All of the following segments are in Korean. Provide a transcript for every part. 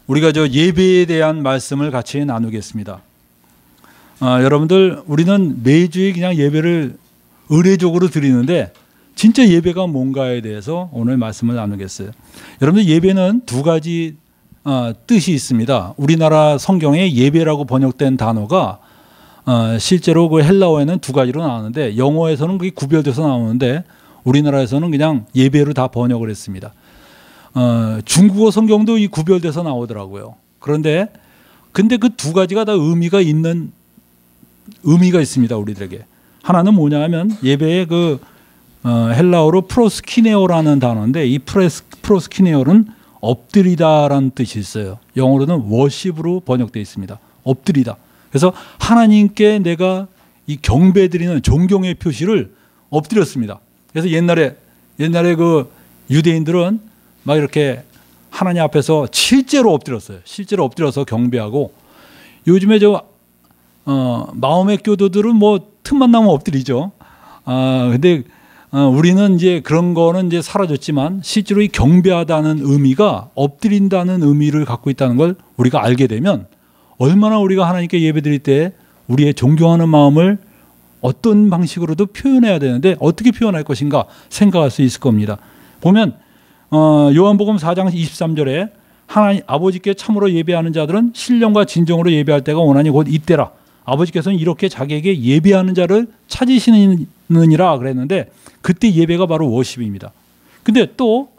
우리가 예배에 대한 말씀을 같이 나누겠습니다. 여러분들, 우리는 매주에 그냥 예배를 의례적으로 드리는데 진짜 예배가 뭔가에 대해서 오늘 말씀을 나누겠어요. 여러분들, 예배는 두 가지 뜻이 있습니다. 우리나라 성경에 예배라고 번역된 단어가 실제로 그 헬라어에는 두 가지로 나오는데, 영어에서는 그게 구별돼서 나오는데 우리나라에서는 그냥 예배로 다 번역을 했습니다. 중국어 성경도 이 구별돼서 나오더라고요. 근데 그 두 가지가 다 의미가 있습니다, 우리들에게. 하나는 뭐냐 하면 예배의 헬라어로 프로스키네오라는 단어인데, 이 프로스키네오는 엎드리다라는 뜻이 있어요. 영어로는 워십으로 번역되어 있습니다. 엎드리다. 그래서 하나님께 내가 이 경배드리는 존경의 표시를 엎드렸습니다. 그래서 옛날에 그 유대인들은 막 이렇게 하나님 앞에서 실제로 엎드렸어요. 실제로 엎드려서 경배하고, 요즘에 마음의 교도들은 뭐 틈만 나면 엎드리죠. 근데 우리는 이제 그런 거는 이제 사라졌지만, 실제로 이 경배하다는 의미가 엎드린다는 의미를 갖고 있다는 걸 우리가 알게 되면, 얼마나 우리가 하나님께 예배드릴 때 우리의 존경하는 마음을 어떤 방식으로도 표현해야 되는데 어떻게 표현할 것인가 생각할 수 있을 겁니다. 보면 요한복음 4장 23절에 하나님 아버지께 참으로 예배하는 자들은 신령과 진정으로 예배할 때가 오나니 곧 이때라. 아버지께서는 이렇게 자기에게 예배하는 자를 찾으시느니라 그랬는데, 그때 예배가 바로 워십입니다. 근데 또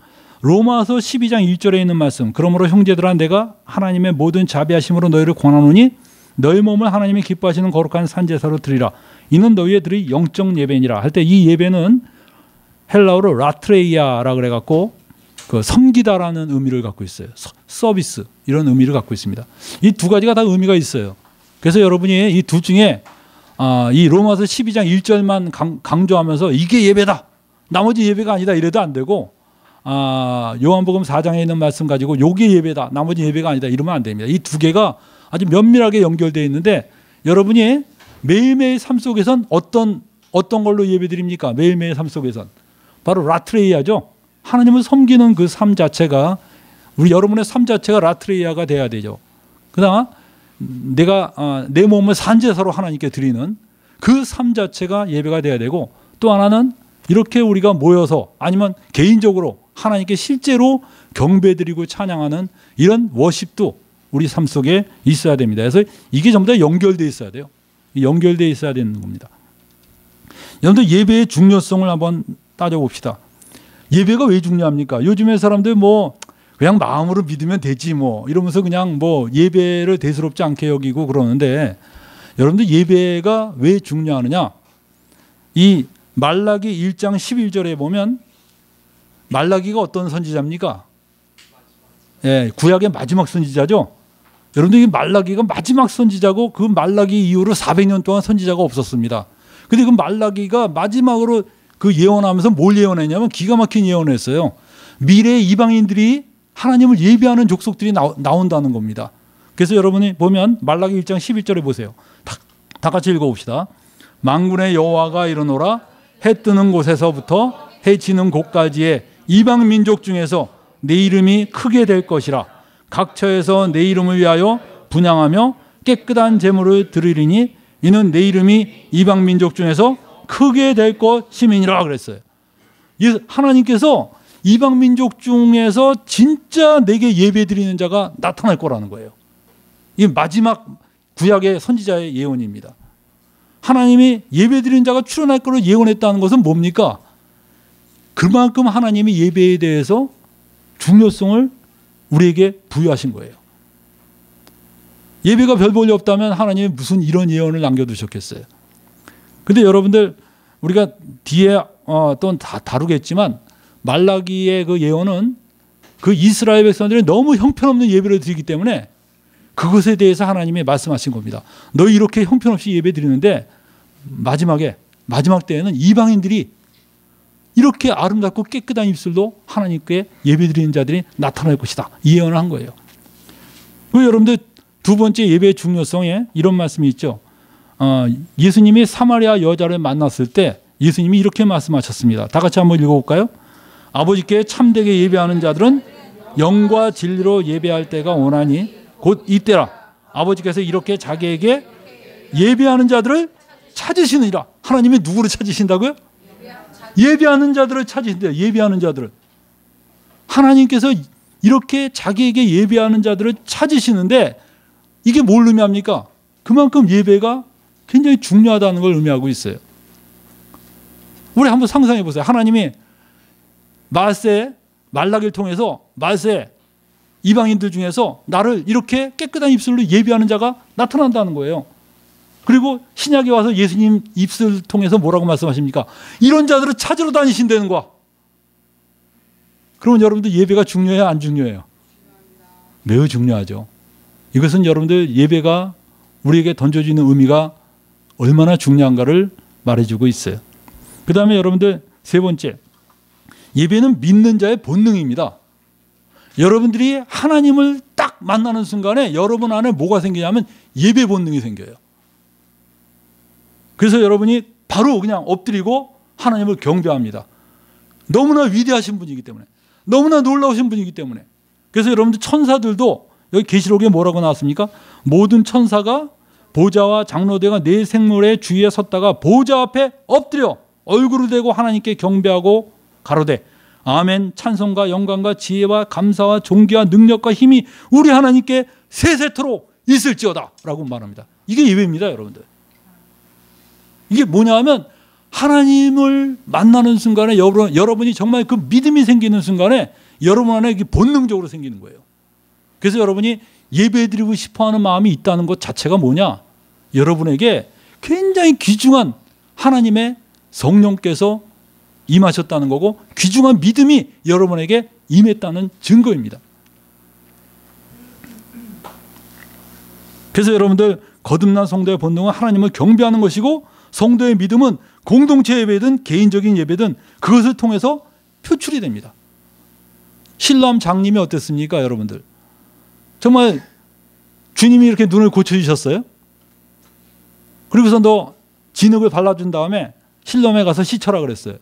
로마서 12장 1절에 있는 말씀, 그러므로 형제들아 내가 하나님의 모든 자비하심으로 너희를 권하노니 너희 몸을 하나님이 기뻐하시는 거룩한 산제사로 드리라. 이는 너희의 들이 영적 예배니라. 할 때 이 예배는 헬라어로 라트레이아라 그래갖고 섬기다라는 의미를 갖고 있어요. 서비스, 이런 의미를 갖고 있습니다. 이 두 가지가 다 의미가 있어요. 그래서 여러분이 이 둘 중에 이 로마서 12장 1절만 강조하면서 이게 예배다, 나머지 예배가 아니다 이래도 안 되고, 요한복음 4장에 있는 말씀 가지고 요게 예배다, 나머지 예배가 아니다 이러면 안 됩니다. 이 두 개가 아주 면밀하게 연결되어 있는데, 여러분이 매일매일 삶 속에선 어떤 걸로 예배드립니까? 매일매일 삶 속에선 바로 라트레이아죠. 하나님을 섬기는 그 삶 자체가, 여러분의 삶 자체가 라트레이아가 돼야 되죠. 그다음 내가 내 몸을 산제사로 하나님께 드리는 그 삶 자체가 예배가 돼야 되고, 또 하나는 이렇게 우리가 모여서 아니면 개인적으로 하나님께 실제로 경배드리고 찬양하는 이런 워십도 우리 삶 속에 있어야 됩니다. 그래서 이게 전부 다 연결되어 있어야 돼요. 연결되어 있어야 되는 겁니다. 여러분들, 예배의 중요성을 한번 따져봅시다. 예배가 왜 중요합니까? 요즘에 사람들 그냥 마음으로 믿으면 되지 이러면서 그냥 예배를 대수롭지 않게 여기고 그러는데, 여러분들 예배가 왜 중요하느냐? 이 말라기 1장 11절에 보면, 말라기가 어떤 선지자입니까? 구약의 마지막 선지자죠. 여러분들, 이 말라기가 마지막 선지자고, 그 말라기 이후로 400년 동안 선지자가 없었습니다. 근데 그 말라기가 마지막으로 그 예언하면서 뭘 예언했냐면 기가 막힌 예언을 했어요. 미래의 이방인들이 하나님을 예배하는 족속들이 나온다는 겁니다. 그래서 여러분이 보면 말라기 1장 11절에 보세요. 다 같이 읽어봅시다. 만군의 여호와가 이르노라, 해 뜨는 곳에서부터 해 지는 곳까지의 이방 민족 중에서 내 이름이 크게 될 것이라. 각 처에서 내 이름을 위하여 분향하며 깨끗한 제물을 드리리니 이는 내 이름이 이방 민족 중에서 크게 될 것임이니라 그랬어요. 하나님께서 이방 민족 중에서 진짜 내게 예배드리는 자가 나타날 거라는 거예요. 이 마지막 구약의 선지자의 예언입니다. 하나님이 예배드리는 자가 출현할 거로 예언했다는 것은 뭡니까? 그만큼 하나님이 예배에 대해서 중요성을 우리에게 부여하신 거예요. 예배가 별 볼일 없다면 하나님이 무슨 이런 예언을 남겨두셨겠어요. 근데 여러분들, 우리가 뒤에 또 다 다루겠지만, 말라기의 그 예언은 그 이스라엘 백성들이 너무 형편없는 예배를 드리기 때문에 그것에 대해서 하나님이 말씀하신 겁니다. 너희 이렇게 형편없이 예배 드리는데 마지막 때에는 이방인들이 이렇게 아름답고 깨끗한 입술로 하나님께 예배 드리는 자들이 나타날 것이다. 이 예언을 한 거예요. 그리고 여러분들, 두 번째 예배의 중요성에 이런 말씀이 있죠. 예수님이 사마리아 여자를 만났을 때 예수님이 이렇게 말씀하셨습니다. 다 같이 한번 읽어볼까요? 아버지께 참되게 예배하는 자들은 영과 진리로 예배할 때가 오나니 곧 이때라. 아버지께서 이렇게 자기에게 예배하는 자들을 찾으시느니라. 하나님이 누구를 찾으신다고요? 예배하는 자들을 찾으신대요. 예배하는 자들을. 하나님께서 이렇게 자기에게 예배하는 자들을 찾으시는데 이게 뭘 의미합니까? 그만큼 예배가 굉장히 중요하다는 걸 의미하고 있어요. 우리 한번 상상해 보세요. 하나님이 말라기를 통해서 말세 이방인들 중에서 나를 이렇게 깨끗한 입술로 예배하는 자가 나타난다는 거예요. 그리고 신약에 와서 예수님 입술을 통해서 뭐라고 말씀하십니까? 이런 자들을 찾으러 다니신다는 거야. 그러면 여러분들 예배가 중요해요? 안 중요해요? 매우 중요하죠. 이것은 여러분들 예배가 우리에게 던져지는 의미가 얼마나 중요한가를 말해주고 있어요. 그 다음에 여러분들 세 번째, 예배는 믿는 자의 본능입니다. 여러분들이 하나님을 딱 만나는 순간에 여러분 안에 뭐가 생기냐면 예배 본능이 생겨요. 그래서 여러분이 바로 그냥 엎드리고 하나님을 경배합니다. 너무나 위대하신 분이기 때문에, 너무나 놀라우신 분이기 때문에. 그래서 여러분들 천사들도 여기 계시록에 뭐라고 나왔습니까? 모든 천사가 보좌와 장로대가 네 생물의 주위에 섰다가 보좌 앞에 엎드려 얼굴을 대고 하나님께 경배하고 가로되 아멘. 찬송과 영광과 지혜와 감사와 존귀와 능력과 힘이 우리 하나님께 세세토록 있을지어다 라고 말합니다. 이게 예배입니다, 여러분들. 이게 뭐냐 하면 하나님을 만나는 순간에 여러분이 정말 그 믿음이 생기는 순간에 여러분 안에 이게 본능적으로 생기는 거예요. 그래서 여러분이 예배드리고 싶어하는 마음이 있다는 것 자체가 뭐냐? 여러분에게 굉장히 귀중한 하나님의 성령께서 임하셨다는 거고 귀중한 믿음이 여러분에게 임했다는 증거입니다. 그래서 여러분들 거듭난 성도의 본능은 하나님을 경배하는 것이고 성도의 믿음은 공동체 예배든 개인적인 예배든 그것을 통해서 표출이 됩니다. 신람 장님이 어땠습니까, 여러분들? 정말 주님이 이렇게 눈을 고쳐주셨어요. 그리고서 너 진흙을 발라준 다음에 실롬에 가서 씻어라 그랬어요.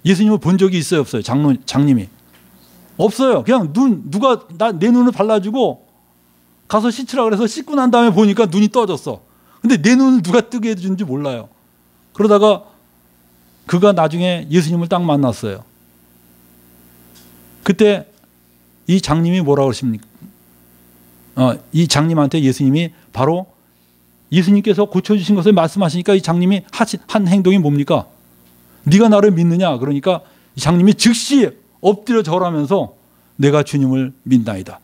예수님을 본 적이 있어요, 없어요? 장님이 없어요. 그냥 누가 내 눈을 발라주고 가서 씻으라 그래서 씻고 난 다음에 보니까 눈이 떠졌어. 근데 내 눈을 누가 뜨게 해준지 몰라요. 그러다가 그가 나중에 예수님을 딱 만났어요. 그때 이 장님이 뭐라고 그러십니까? 이 장님한테 예수님이 바로 예수님께서 고쳐주신 것을 말씀하시니까 이 장님이 한 행동이 뭡니까? 네가 나를 믿느냐? 그러니까 이 장님이 즉시 엎드려 절하면서 내가 주님을 믿나이다.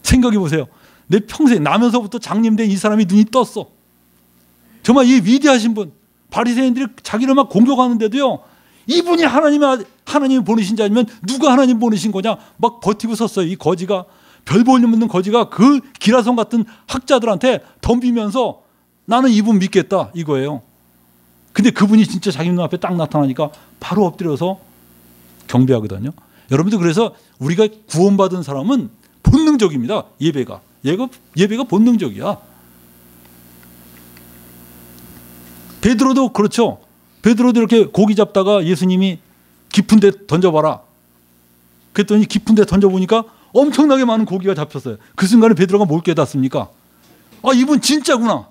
생각해 보세요. 내 평생 나면서부터 장님 된 이 사람이 눈이 떴어. 정말 이 위대하신 분, 바리새인들이 자기를 막 공격하는데도요, 이분이 하나님이 보내신 자면 누가 하나님 보내신 거냐 막 버티고 섰어요. 이 거지가, 별 볼림 없는 거지가 그 기라성 같은 학자들한테 덤비면서 나는 이분 믿겠다 이거예요. 근데 그분이 진짜 자기 눈앞에 딱 나타나니까 바로 엎드려서 경배하거든요. 여러분들, 그래서 우리가 구원받은 사람은 본능적입니다. 예배가 본능적이야. 베드로도 그렇죠. 베드로도 이렇게 고기 잡다가 예수님이 깊은 데 던져봐라. 그랬더니 깊은 데 던져보니까 엄청나게 많은 고기가 잡혔어요. 그 순간에 베드로가 뭘 깨닫습니까? 아, 이분 진짜구나.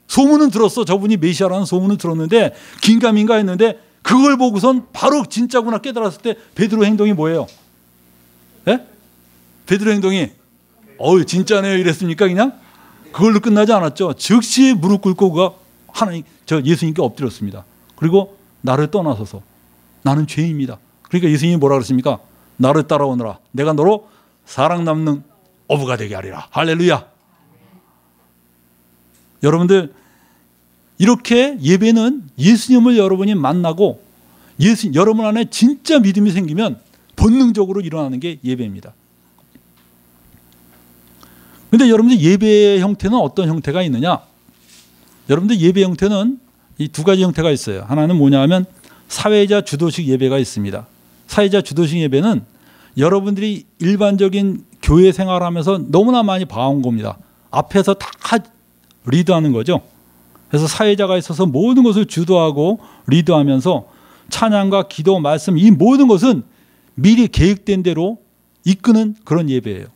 소문은 들었어. 저분이 메시아라는 소문은 들었는데 긴가민가 했는데 그걸 보고선 바로 진짜구나 깨달았을 때 베드로 행동이 뭐예요? 예? 베드로 행동이 진짜네요 이랬습니까? 그냥? 그걸로 끝나지 않았죠. 즉시 무릎 꿇고 그가 예수님께 엎드렸습니다. 그리고 나를 떠나서서 나는 죄인입니다. 그러니까 예수님이 뭐라 그랬습니까? 나를 따라오너라. 내가 너로 사랑 남는 어부가 되게 하리라. 할렐루야. 여러분들, 이렇게 예배는 예수님을 여러분이 만나고 여러분 안에 진짜 믿음이 생기면 본능적으로 일어나는 게 예배입니다. 그런데 여러분들 예배의 형태는 어떤 형태가 있느냐? 여러분들 예배 형태는 이 두 가지 형태가 있어요. 하나는 뭐냐 하면 사회자 주도식 예배가 있습니다. 사회자 주도식 예배는 여러분들이 일반적인 교회 생활하면서 너무나 많이 봐온 겁니다. 앞에서 다 리드하는 거죠. 그래서 사회자가 있어서 모든 것을 주도하고 리드하면서 찬양과 기도, 말씀 이 모든 것은 미리 계획된 대로 이끄는 그런 예배예요.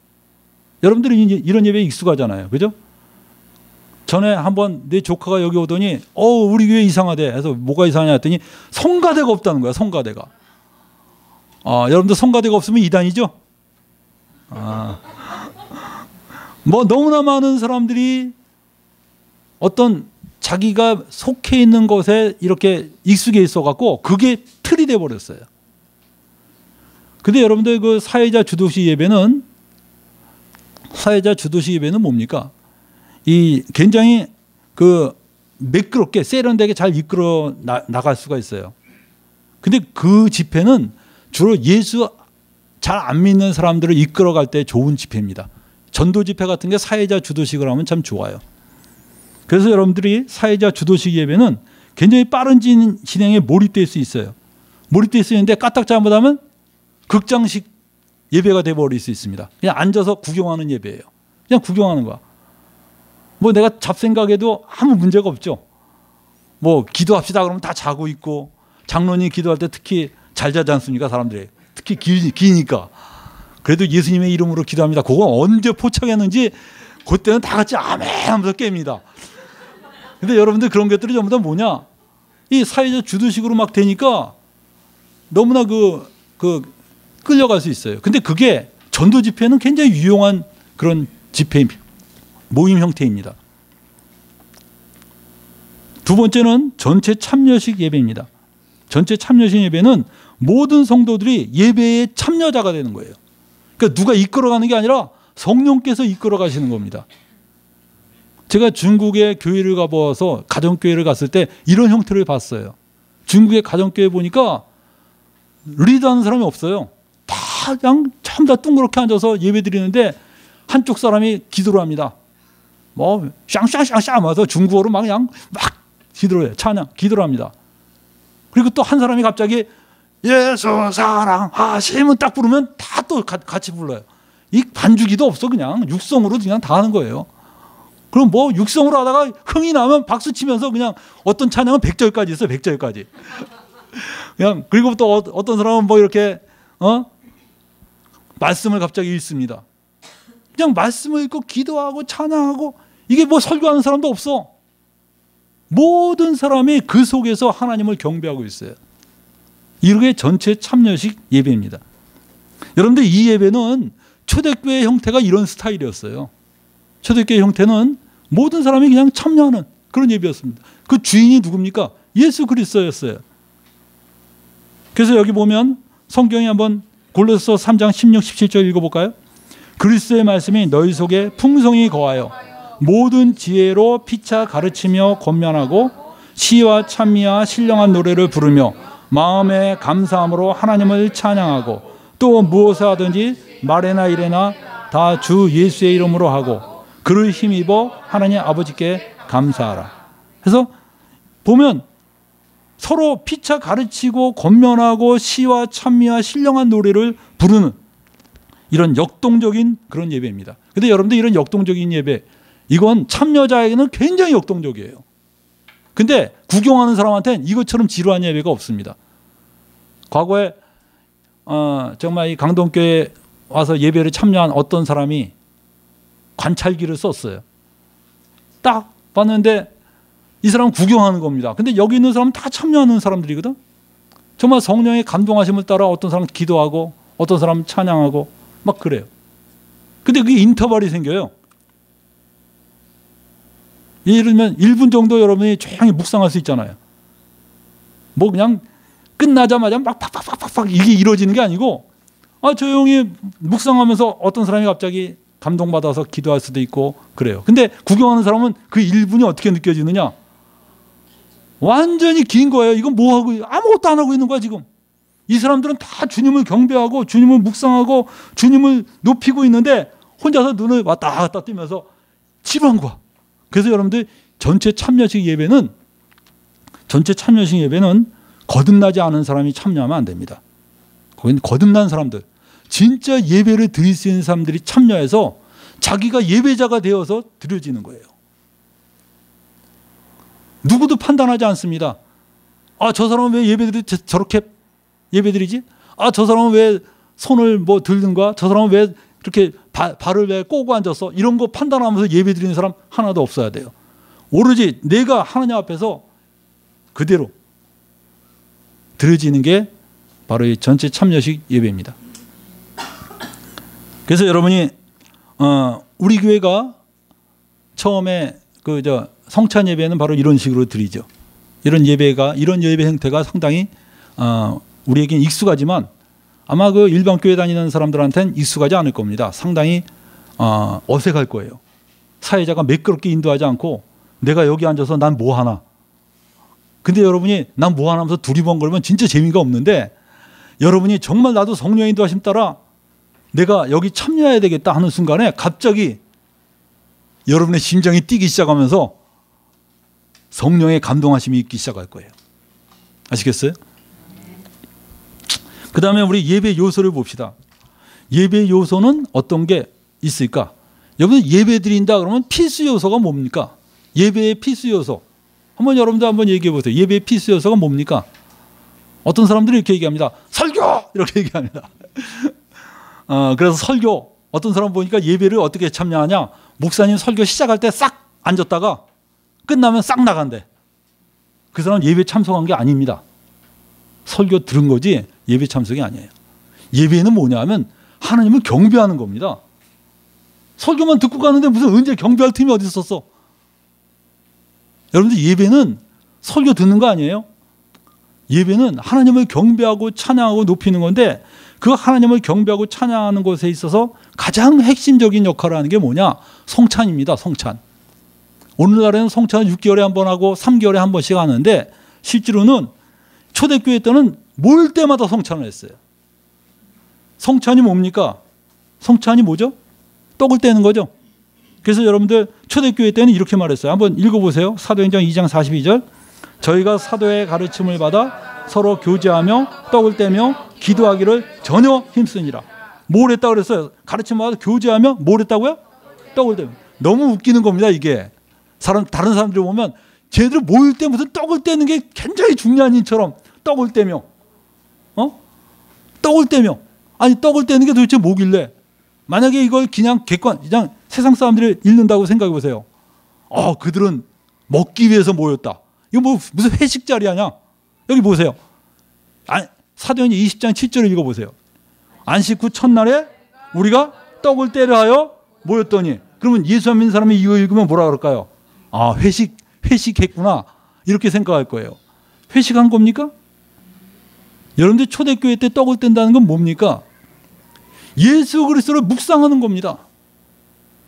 여러분들이 이런 예배에 익숙하잖아요. 그죠? 전에 한번 내 조카가 여기 오더니 우리 교회 이상하대 해서 뭐가 이상하냐 했더니 성가대가 없다는 거야. 성가대가. 여러분들 성가대가 없으면 이단이죠? 뭐 너무나 많은 사람들이 어떤 자기가 속해 있는 것에 이렇게 익숙해 있어갖고 그게 틀이 돼버렸어요. 근데 여러분들 그 사회자 주도식 예배는 뭡니까? 이 굉장히 그 매끄럽게 세련되게 잘 이끌어 나갈 수가 있어요. 근데 그 집회는 주로 예수 잘 안 믿는 사람들을 이끌어갈 때 좋은 집회입니다. 전도 집회 같은 게 사회자 주도식을 하면 참 좋아요. 그래서 여러분들이 사회자 주도식 예배는 굉장히 빠른 진행에 몰입될 수 있어요. 몰입될 수 있는데 까딱 잘못하면 극장식 예배가 돼버릴 수 있습니다. 그냥 앉아서 구경하는 예배예요. 그냥 구경하는 거야. 뭐 내가 잡생각해도 아무 문제가 없죠. 뭐 기도합시다 그러면 다 자고 있고, 장로님 기도할 때 특히 잘 자지 않습니까? 사람들이. 특히 기니까. 그래도 예수님의 이름으로 기도합니다. 그거 언제 포착했는지 그때는 다 같이 아멘 하면서 깹니다. 근데 여러분들 그런 것들이 전부 다 뭐냐? 이 사회적 주도식으로 막 되니까 너무나 끌려갈 수 있어요. 근데 그게 전도 집회는 굉장히 유용한 그런 집회 모임 형태입니다. 두 번째는 전체 참여식 예배입니다. 전체 참여식 예배는 모든 성도들이 예배의 참여자가 되는 거예요. 그러니까 누가 이끌어가는 게 아니라 성령께서 이끌어 가시는 겁니다. 제가 중국에 교회를 가봐서 가정교회를 갔을 때 이런 형태를 봤어요. 중국의 가정교회 보니까 리더하는 사람이 없어요. 다 그냥 전부 다 둥그렇게 앉아서 예배 드리는데 한쪽 사람이 기도를 합니다. 뭐 샹샹샹샹 하면서 중국어로 막 그냥 막 기도를 해요. 찬양 기도를 합니다. 그리고 또 한 사람이 갑자기 예수 사랑하시면 딱 부르면 다 또 같이 불러요. 이 반주기도 없어. 그냥 육성으로 그냥 다 하는 거예요. 그럼 뭐 육성으로 하다가 흥이 나면 박수 치면서 그냥 어떤 찬양은 100절까지 있어요. 100절까지. 그냥 그리고 또 어떤 사람은 뭐 이렇게 말씀을 갑자기 읽습니다. 그냥 말씀을 읽고 기도하고 찬양하고, 이게 뭐 설교하는 사람도 없어. 모든 사람이 그 속에서 하나님을 경배하고 있어요. 이게 전체 참여식 예배입니다. 여러분들 이 예배는 초대교회 형태가 이런 스타일이었어요. 초대교회 형태는 모든 사람이 그냥 참여하는 그런 예배였습니다. 그 주인이 누굽니까? 예수 그리스도였어요. 그래서 여기 보면 성경에 한번 골로새 3장 16, 17절 읽어볼까요? 그리스도의 말씀이 너희 속에 풍성히 거하여 모든 지혜로 피차 가르치며 권면하고 시와 찬미와 신령한 노래를 부르며 마음의 감사함으로 하나님을 찬양하고 또 무엇을 하든지 말에나 이래나 다 주 예수의 이름으로 하고 그를 힘입어 하나님 아버지께 감사하라. 그래서 보면 서로 피차 가르치고 권면하고 시와 찬미와 신령한 노래를 부르는 이런 역동적인 그런 예배입니다. 근데 여러분들 이런 역동적인 예배, 이건 참여자에게는 굉장히 역동적이에요. 근데 구경하는 사람한테는 이것처럼 지루한 예배가 없습니다. 과거에 정말 이 강동교회 와서 예배를 참여한 어떤 사람이 관찰기를 썼어요. 딱 봤는데 이 사람은 구경하는 겁니다. 근데 여기 있는 사람은 다 참여하는 사람들이거든. 정말 성령의 감동하심을 따라 어떤 사람은 기도하고 어떤 사람은 찬양하고 막 그래요. 근데 그게 인터벌이 생겨요. 예를 들면 1분 정도 여러분이 조용히 묵상할 수 있잖아요. 뭐 그냥 끝나자마자 막 팍팍팍팍 이게 이루어지는 게 아니고 조용히 묵상하면서 어떤 사람이 갑자기 감동받아서 기도할 수도 있고 그래요. 근데 구경하는 사람은 그 1분이 어떻게 느껴지느냐? 완전히 긴 거예요. 이건 뭐 하고 아무것도 안 하고 있는 거야 지금. 이 사람들은 다 주님을 경배하고 주님을 묵상하고 주님을 높이고 있는데 혼자서 눈을 왔다 갔다 뛰면서 지루한 거야. 그래서 여러분들 전체 참여식 예배는 거듭나지 않은 사람이 참여하면 안 됩니다. 거긴 거듭난 사람들, 진짜 예배를 드릴 수 있는 사람들이 참여해서 자기가 예배자가 되어서 드려지는 거예요. 누구도 판단하지 않습니다. 저 사람은 왜 저렇게 예배드리지? 저 사람은 왜 손을 뭐 들든가 저 사람은 왜 이렇게 발을 왜 꼬고 앉았어? 이런 거 판단하면서 예배 드리는 사람 하나도 없어야 돼요. 오로지 내가 하나님 앞에서 그대로 드려지는 게 바로 이 전체 참여식 예배입니다. 그래서 여러분이 우리 교회가 처음에 성찬 예배는 바로 이런 식으로 드리죠. 이런 예배 형태가 상당히 우리에겐 익숙하지만 아마 그 일반 교회 다니는 사람들한테는 익숙하지 않을 겁니다. 상당히 어색할 거예요. 사회자가 매끄럽게 인도하지 않고 내가 여기 앉아서 난 뭐 하나. 근데 여러분이 난 뭐 하나 하면서 두리번거리면 진짜 재미가 없는데 여러분이 정말 나도 성령의 인도하심 따라 내가 여기 참여해야 되겠다 하는 순간에 갑자기 여러분의 심장이 뛰기 시작하면서 성령의 감동하심이 있기 시작할 거예요. 아시겠어요? 그 다음에 우리 예배 요소를 봅시다. 예배 요소는 어떤 게 있을까? 여러분 예배 드린다 그러면 필수 요소가 뭡니까? 예배의 필수 요소. 여러분들 한번 얘기해 보세요. 예배의 필수 요소가 뭡니까? 어떤 사람들이 이렇게 얘기합니다. 설교! 이렇게 얘기합니다. 그래서 설교. 어떤 사람 보니까 예배를 어떻게 참여하냐? 목사님 설교 시작할 때 싹 앉았다가 끝나면 싹 나간대. 그 사람은 예배 참석한 게 아닙니다. 설교 들은 거지 예배 참석이 아니에요. 예배는 뭐냐 하면 하나님을 경배하는 겁니다. 설교만 듣고 가는데 무슨 언제 경배할 틈이 어디 있었어? 여러분들 예배는 설교 듣는 거 아니에요? 예배는 하나님을 경배하고 찬양하고 높이는 건데 그 하나님을 경배하고 찬양하는 것에 있어서 가장 핵심적인 역할을 하는 게 뭐냐? 성찬입니다. 성찬. 오늘날에는 성찬을 6개월에 한 번 하고 3개월에 한 번씩 하는데 실제로는 초대교회 때는 모일 때마다 성찬을 했어요. 성찬이 뭡니까? 성찬이 뭐죠? 떡을 떼는 거죠. 그래서 여러분들 초대교회 때는 이렇게 말했어요. 한번 읽어보세요. 사도행전 2장 42절. 저희가 사도의 가르침을 받아 서로 교제하며 떡을 떼며 기도하기를 전혀 힘쓰니라. 뭘 했다고 그랬어요? 가르침 받아 교제하며 뭘 했다고요? 떡을 떼며. 너무 웃기는 겁니다. 이게. 다른 사람들이 보면 쟤들 모일 때 무슨 떡을 떼는 게 굉장히 중요한 일처럼 떡을 떼며 떡을 떼며 아니 떡을 떼는 게 도대체 뭐길래 만약에 이걸 그냥 세상 사람들이 읽는다고 생각해 보세요. 그들은 먹기 위해서 모였다. 이거 뭐 무슨 회식 자리 아냐? 여기 보세요. 사도행전 20장 7절을 읽어보세요. 안식 후 첫날에 우리가 떡을 떼려 하여 모였더니 그러면 예수 안 믿는 사람이 이거 읽으면 뭐라 그럴까요? 회식했구나 이렇게 생각할 거예요. 회식한 겁니까? 여러분들 초대교회 때 떡을 뗀다는 건 뭡니까? 예수 그리스도를 묵상하는 겁니다.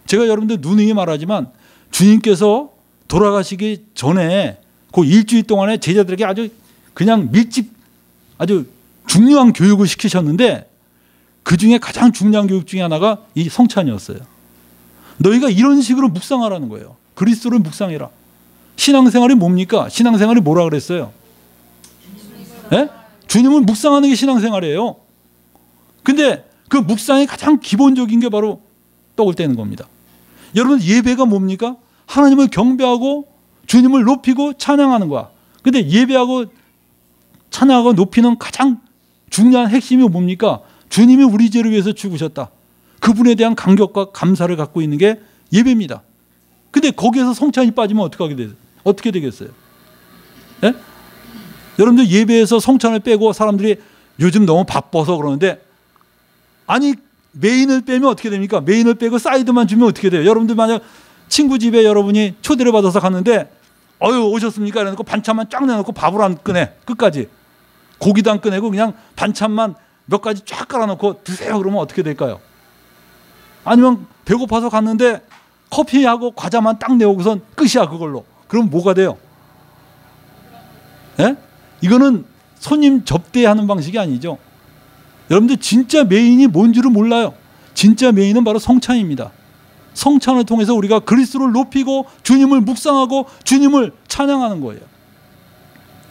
제가 여러분들 누누이 말하지만 주님께서 돌아가시기 전에 그 일주일 동안에 제자들에게 아주 그냥 아주 중요한 교육을 시키셨는데 그 중에 가장 중요한 교육 중에 하나가 이 성찬이었어요. 너희가 이런 식으로 묵상하라는 거예요. 그리스도를 묵상해라. 신앙생활이 뭡니까? 신앙생활이 뭐라 그랬어요? 네? 주님을 묵상하는 게 신앙생활이에요. 근데 그 묵상의 가장 기본적인 게 바로 떡을 떼는 겁니다. 여러분 예배가 뭡니까? 하나님을 경배하고 주님을 높이고 찬양하는 거야. 근데 예배하고 찬양하고 높이는 가장 중요한 핵심이 뭡니까? 주님이 우리 죄를 위해서 죽으셨다. 그분에 대한 감격과 감사를 갖고 있는 게 예배입니다. 근데 거기에서 성찬이 빠지면 어떻게 되겠어요? 네? 여러분들 예배에서 성찬을 빼고 사람들이 요즘 너무 바빠서 그러는데 아니 메인을 빼면 어떻게 됩니까? 메인을 빼고 사이드만 주면 어떻게 돼요? 여러분들 만약 친구 집에 여러분이 초대를 받아서 갔는데 오셨습니까? 이러고 반찬만 쫙 내놓고 밥을 안 꺼내 끝까지 고기도 안 꺼내고 그냥 반찬만 몇 가지 쫙 깔아놓고 드세요 그러면 어떻게 될까요? 아니면 배고파서 갔는데 커피하고 과자만 딱 내오고선 끝이야 그걸로. 그럼 뭐가 돼요? 예? 이거는 손님 접대하는 방식이 아니죠. 여러분들 진짜 메인이 뭔 줄을 몰라요. 진짜 메인은 바로 성찬입니다. 성찬을 통해서 우리가 그리스도를 높이고 주님을 묵상하고 주님을 찬양하는 거예요.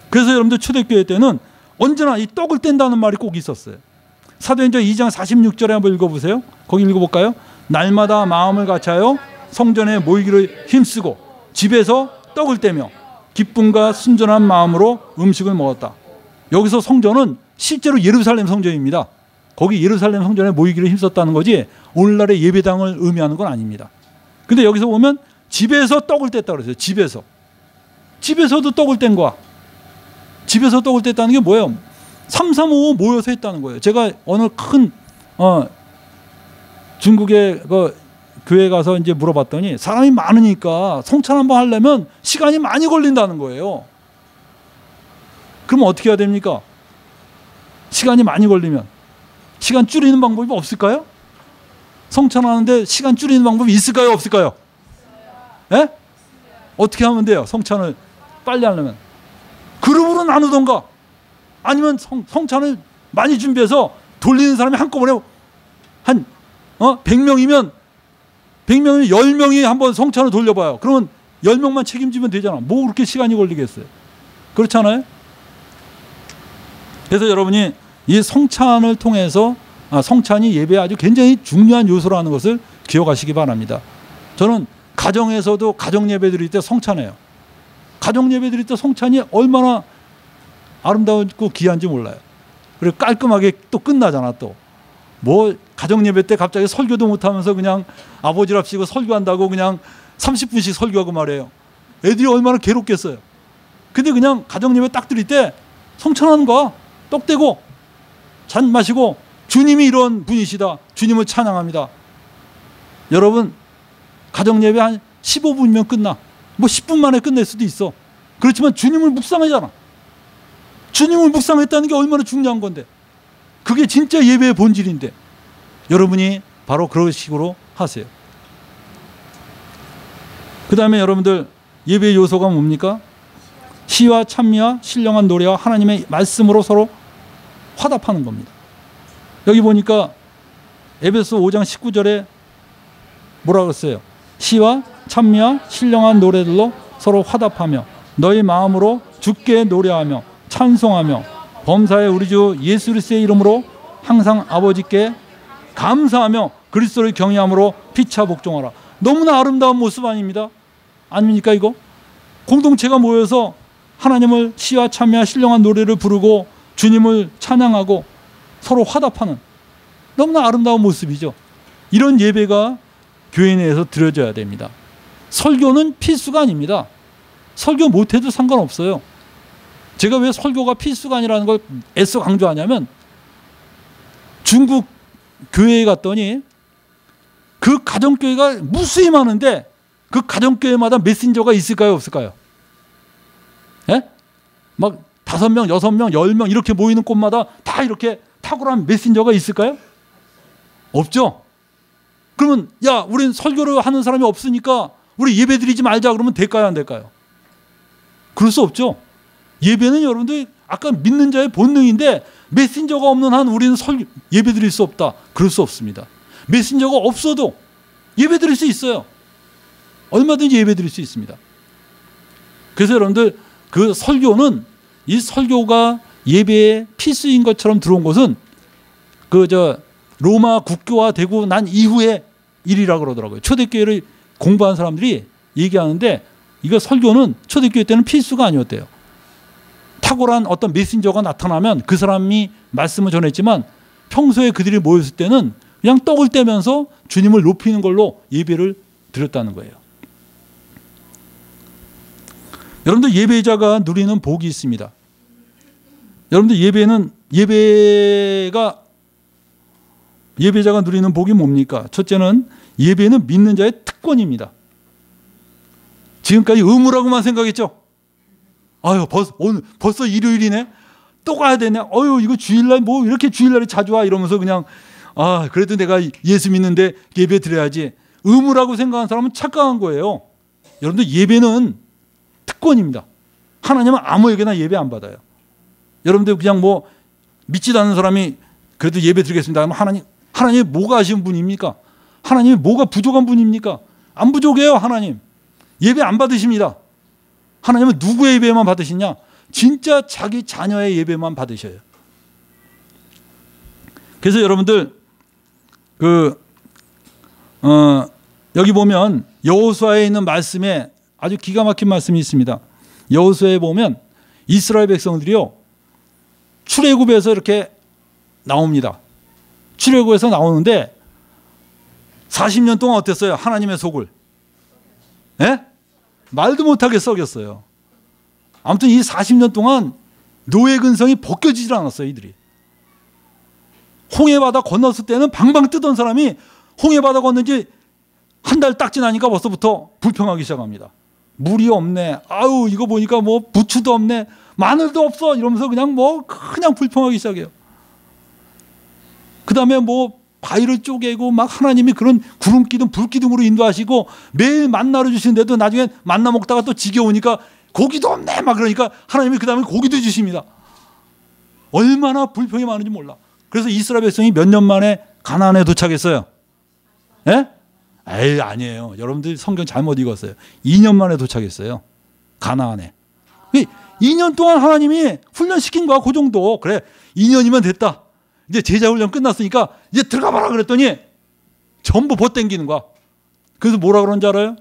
그래서 여러분들 초대교회 때는 언제나 이 떡을 뗀다는 말이 꼭 있었어요. 사도행전 2장 46절에 한번 읽어보세요. 거기 읽어볼까요? 날마다 마음을 같이하여 성전에 모이기를 힘쓰고 집에서 떡을 떼며 기쁨과 순전한 마음으로 음식을 먹었다. 여기서 성전은 실제로 예루살렘 성전입니다. 거기 예루살렘 성전에 모이기를 힘썼다는 거지 오늘날의 예배당을 의미하는 건 아닙니다. 근데 여기서 보면 집에서 떡을 뗐다 그랬어요. 집에서도 떡을 뗀 거야. 집에서 떡을 뗐다는 게 뭐예요? 335 모여서 했다는 거예요. 제가 어느 큰 중국의 그 교회 가서 이제 물어봤더니 사람이 많으니까 성찬 한번 하려면 시간이 많이 걸린다는 거예요. 그럼 어떻게 해야 됩니까? 시간이 많이 걸리면 시간 줄이는 방법이 없을까요? 성찬하는데 시간 줄이는 방법이 있을까요? 없을까요? 예? 어떻게 하면 돼요? 성찬을 빨리 하려면 그룹으로 나누던가 아니면 성찬을 많이 준비해서 돌리는 사람이 한꺼번에 한 100명이면 10명이 한번 성찬을 돌려봐요. 그러면 10명만 책임지면 되잖아. 뭐 그렇게 시간이 걸리겠어요? 그렇잖아요? 그래서 여러분이 이 성찬을 통해서 성찬이 예배에 아주 굉장히 중요한 요소라는 것을 기억하시기 바랍니다. 저는 가정에서도 가정 예배 드릴 때 성찬해요. 가정 예배 드릴 때 성찬이 얼마나 아름다웠고 귀한지 몰라요. 그리고 깔끔하게 또 끝나잖아. 또 뭐 가정 예배 때 갑자기 설교도 못하면서 그냥 아버지랍시고 설교한다고 그냥 30분씩 설교하고 말해요. 애들이 얼마나 괴롭겠어요. 근데 그냥 가정 예배 딱 드릴 때 성찬하는 거야. 떡 떼고 잔 마시고 주님이 이런 분이시다. 주님을 찬양합니다. 여러분 가정 예배 한 15분이면 끝나. 뭐 10분 만에 끝낼 수도 있어. 그렇지만 주님을 묵상하잖아. 주님을 묵상했다는 게 얼마나 중요한 건데. 그게 진짜 예배의 본질인데 여러분이 바로 그런 식으로 하세요. 그 다음에 여러분들 예배의 요소가 뭡니까? 시와 찬미와 신령한 노래와 하나님의 말씀으로 서로 화답하는 겁니다. 여기 보니까 에베소 5장 19절에 뭐라고 했어요? 시와 찬미와 신령한 노래들로 서로 화답하며 너희 마음으로 주께 노래하며 찬송하며 범사의 우리 주 예수 그리스도의 이름으로 항상 아버지께 감사하며 그리스도를 경외함으로 피차 복종하라. 너무나 아름다운 모습 아닙니다. 아닙니까 이거? 공동체가 모여서 하나님을 시와 찬미와 신령한 노래를 부르고 주님을 찬양하고 서로 화답하는 너무나 아름다운 모습이죠. 이런 예배가 교회 내에서 드려져야 됩니다. 설교는 필수가 아닙니다. 설교 못해도 상관없어요. 제가 왜 설교가 필수가 아니라는 걸 애써 강조하냐면 중국 교회에 갔더니 그 가정교회가 무수히 많은데 그 가정교회마다 메신저가 있을까요? 없을까요? 예? 막 5명, 6명, 10명 이렇게 모이는 곳마다 다 이렇게 탁월한 메신저가 있을까요? 없죠? 그러면 야 우린 설교를 하는 사람이 없으니까 우리 예배 드리지 말자 그러면 될까요? 안 될까요? 그럴 수 없죠. 예배는 여러분들 아까 믿는 자의 본능인데 메신저가 없는 한 우리는 예배 드릴 수 없다. 그럴 수 없습니다. 메신저가 없어도 예배 드릴 수 있어요. 얼마든지 예배 드릴 수 있습니다. 그래서 여러분들 그 설교는 이 설교가 예배의 필수인 것처럼 들어온 것은 로마 국교화되고 난 이후의 일이라고 그러더라고요. 초대교회를 공부한 사람들이 얘기하는데 이거 설교는 초대교회 때는 필수가 아니었대요. 탁월한 어떤 메신저가 나타나면 그 사람이 말씀을 전했지만 평소에 그들이 모였을 때는 그냥 떡을 떼면서 주님을 높이는 걸로 예배를 드렸다는 거예요. 여러분들 예배자가 누리는 복이 있습니다. 여러분들 예배자가 누리는 복이 뭡니까? 첫째는 예배는 믿는 자의 특권입니다. 지금까지 의무라고만 생각했죠. 아유 벌써 일요일이네. 또 가야 되네. 이거 주일날 뭐 이렇게 주일날에 자주 와 이러면서 그냥 그래도 내가 예수 믿는데 예배 드려야지. 의무라고 생각하는 사람은 착각한 거예요. 여러분들 예배는 특권입니다. 하나님은 아무에게나 예배 안 받아요. 여러분들 그냥 뭐 믿지도 않는 사람이 그래도 예배 드리겠습니다 하면 하나님이 뭐가 아쉬운 분입니까? 하나님이 뭐가 부족한 분입니까? 안 부족해요. 하나님 예배 안 받으십니다. 하나님은 누구의 예배만 받으시냐? 진짜 자기 자녀의 예배만 받으셔요. 그래서 여러분들 여기 보면 여호수아에 있는 말씀에 아주 기가 막힌 말씀이 있습니다. 여호수아에 보면 이스라엘 백성들이요 출애굽에서 이렇게 나옵니다. 출애굽에서 나오는데 40년 동안 어땠어요? 하나님의 속을. 예? 말도 못하게 썩였어요. 아무튼 이 40년 동안 노예 근성이 벗겨지질 않았어요. 이들이. 홍해바다 건넜을 때는 방방 뜨던 사람이 홍해바다 건넌 지 한 달 딱 지나니까 벌써부터 불평하기 시작합니다. 물이 없네. 아유 이거 보니까 뭐 부추도 없네. 마늘도 없어. 이러면서 그냥 불평하기 시작해요. 그 다음에 뭐 바위를 쪼개고 막 하나님이 그런 구름기둥 불기둥으로 인도하시고 매일 만나를 주시는데도 나중에 만나 먹다가 또 지겨우니까 고기도 없네 막 그러니까 하나님이 그 다음에 고기도 주십니다. 얼마나 불평이 많은지 몰라. 그래서 이스라엘 백성이 몇 년 만에 가나안에 도착했어요. 예? 에이 아니에요. 여러분들 성경 잘못 읽었어요. 2년 만에 도착했어요. 가나안에. 2년 동안 하나님이 훈련시킨 거야. 그 정도. 그래 2년이면 됐다. 이제 제자훈련 끝났으니까 이제 들어가 봐라 그랬더니 전부 벗당기는 거야. 그래서 뭐라 그런지 알아요?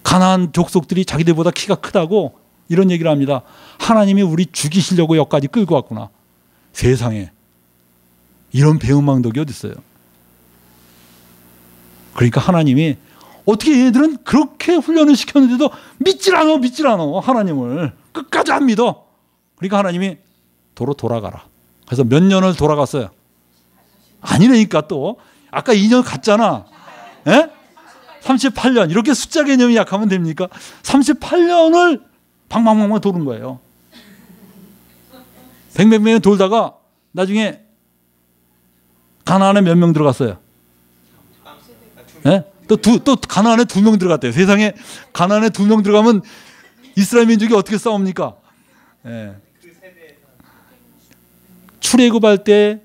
가나안 족속들이 자기들보다 키가 크다고 이런 얘기를 합니다. 하나님이 우리 죽이시려고 여기까지 끌고 왔구나. 세상에 이런 배은망덕이 어디 있어요? 그러니까 하나님이 어떻게 얘들은 그렇게 훈련을 시켰는데도 믿질 않아 하나님을 끝까지 안 믿어. 그러니까 하나님이 도로 돌아가라. 그래서 몇 년을 돌아갔어요. 아니라니까 또 아까 2년 갔잖아. 에? 38년 이렇게 숫자 개념이 약하면 됩니까? 38년을 방방방방 도는 거예요. 뱅뱅뱅 돌다가 나중에 가나안에 몇 명 들어갔어요? 예? 또 가나안에 2명 들어갔대요. 세상에 가나안에 2명 들어가면 이스라엘 민족이 어떻게 싸웁니까? 예. 출애굽할 때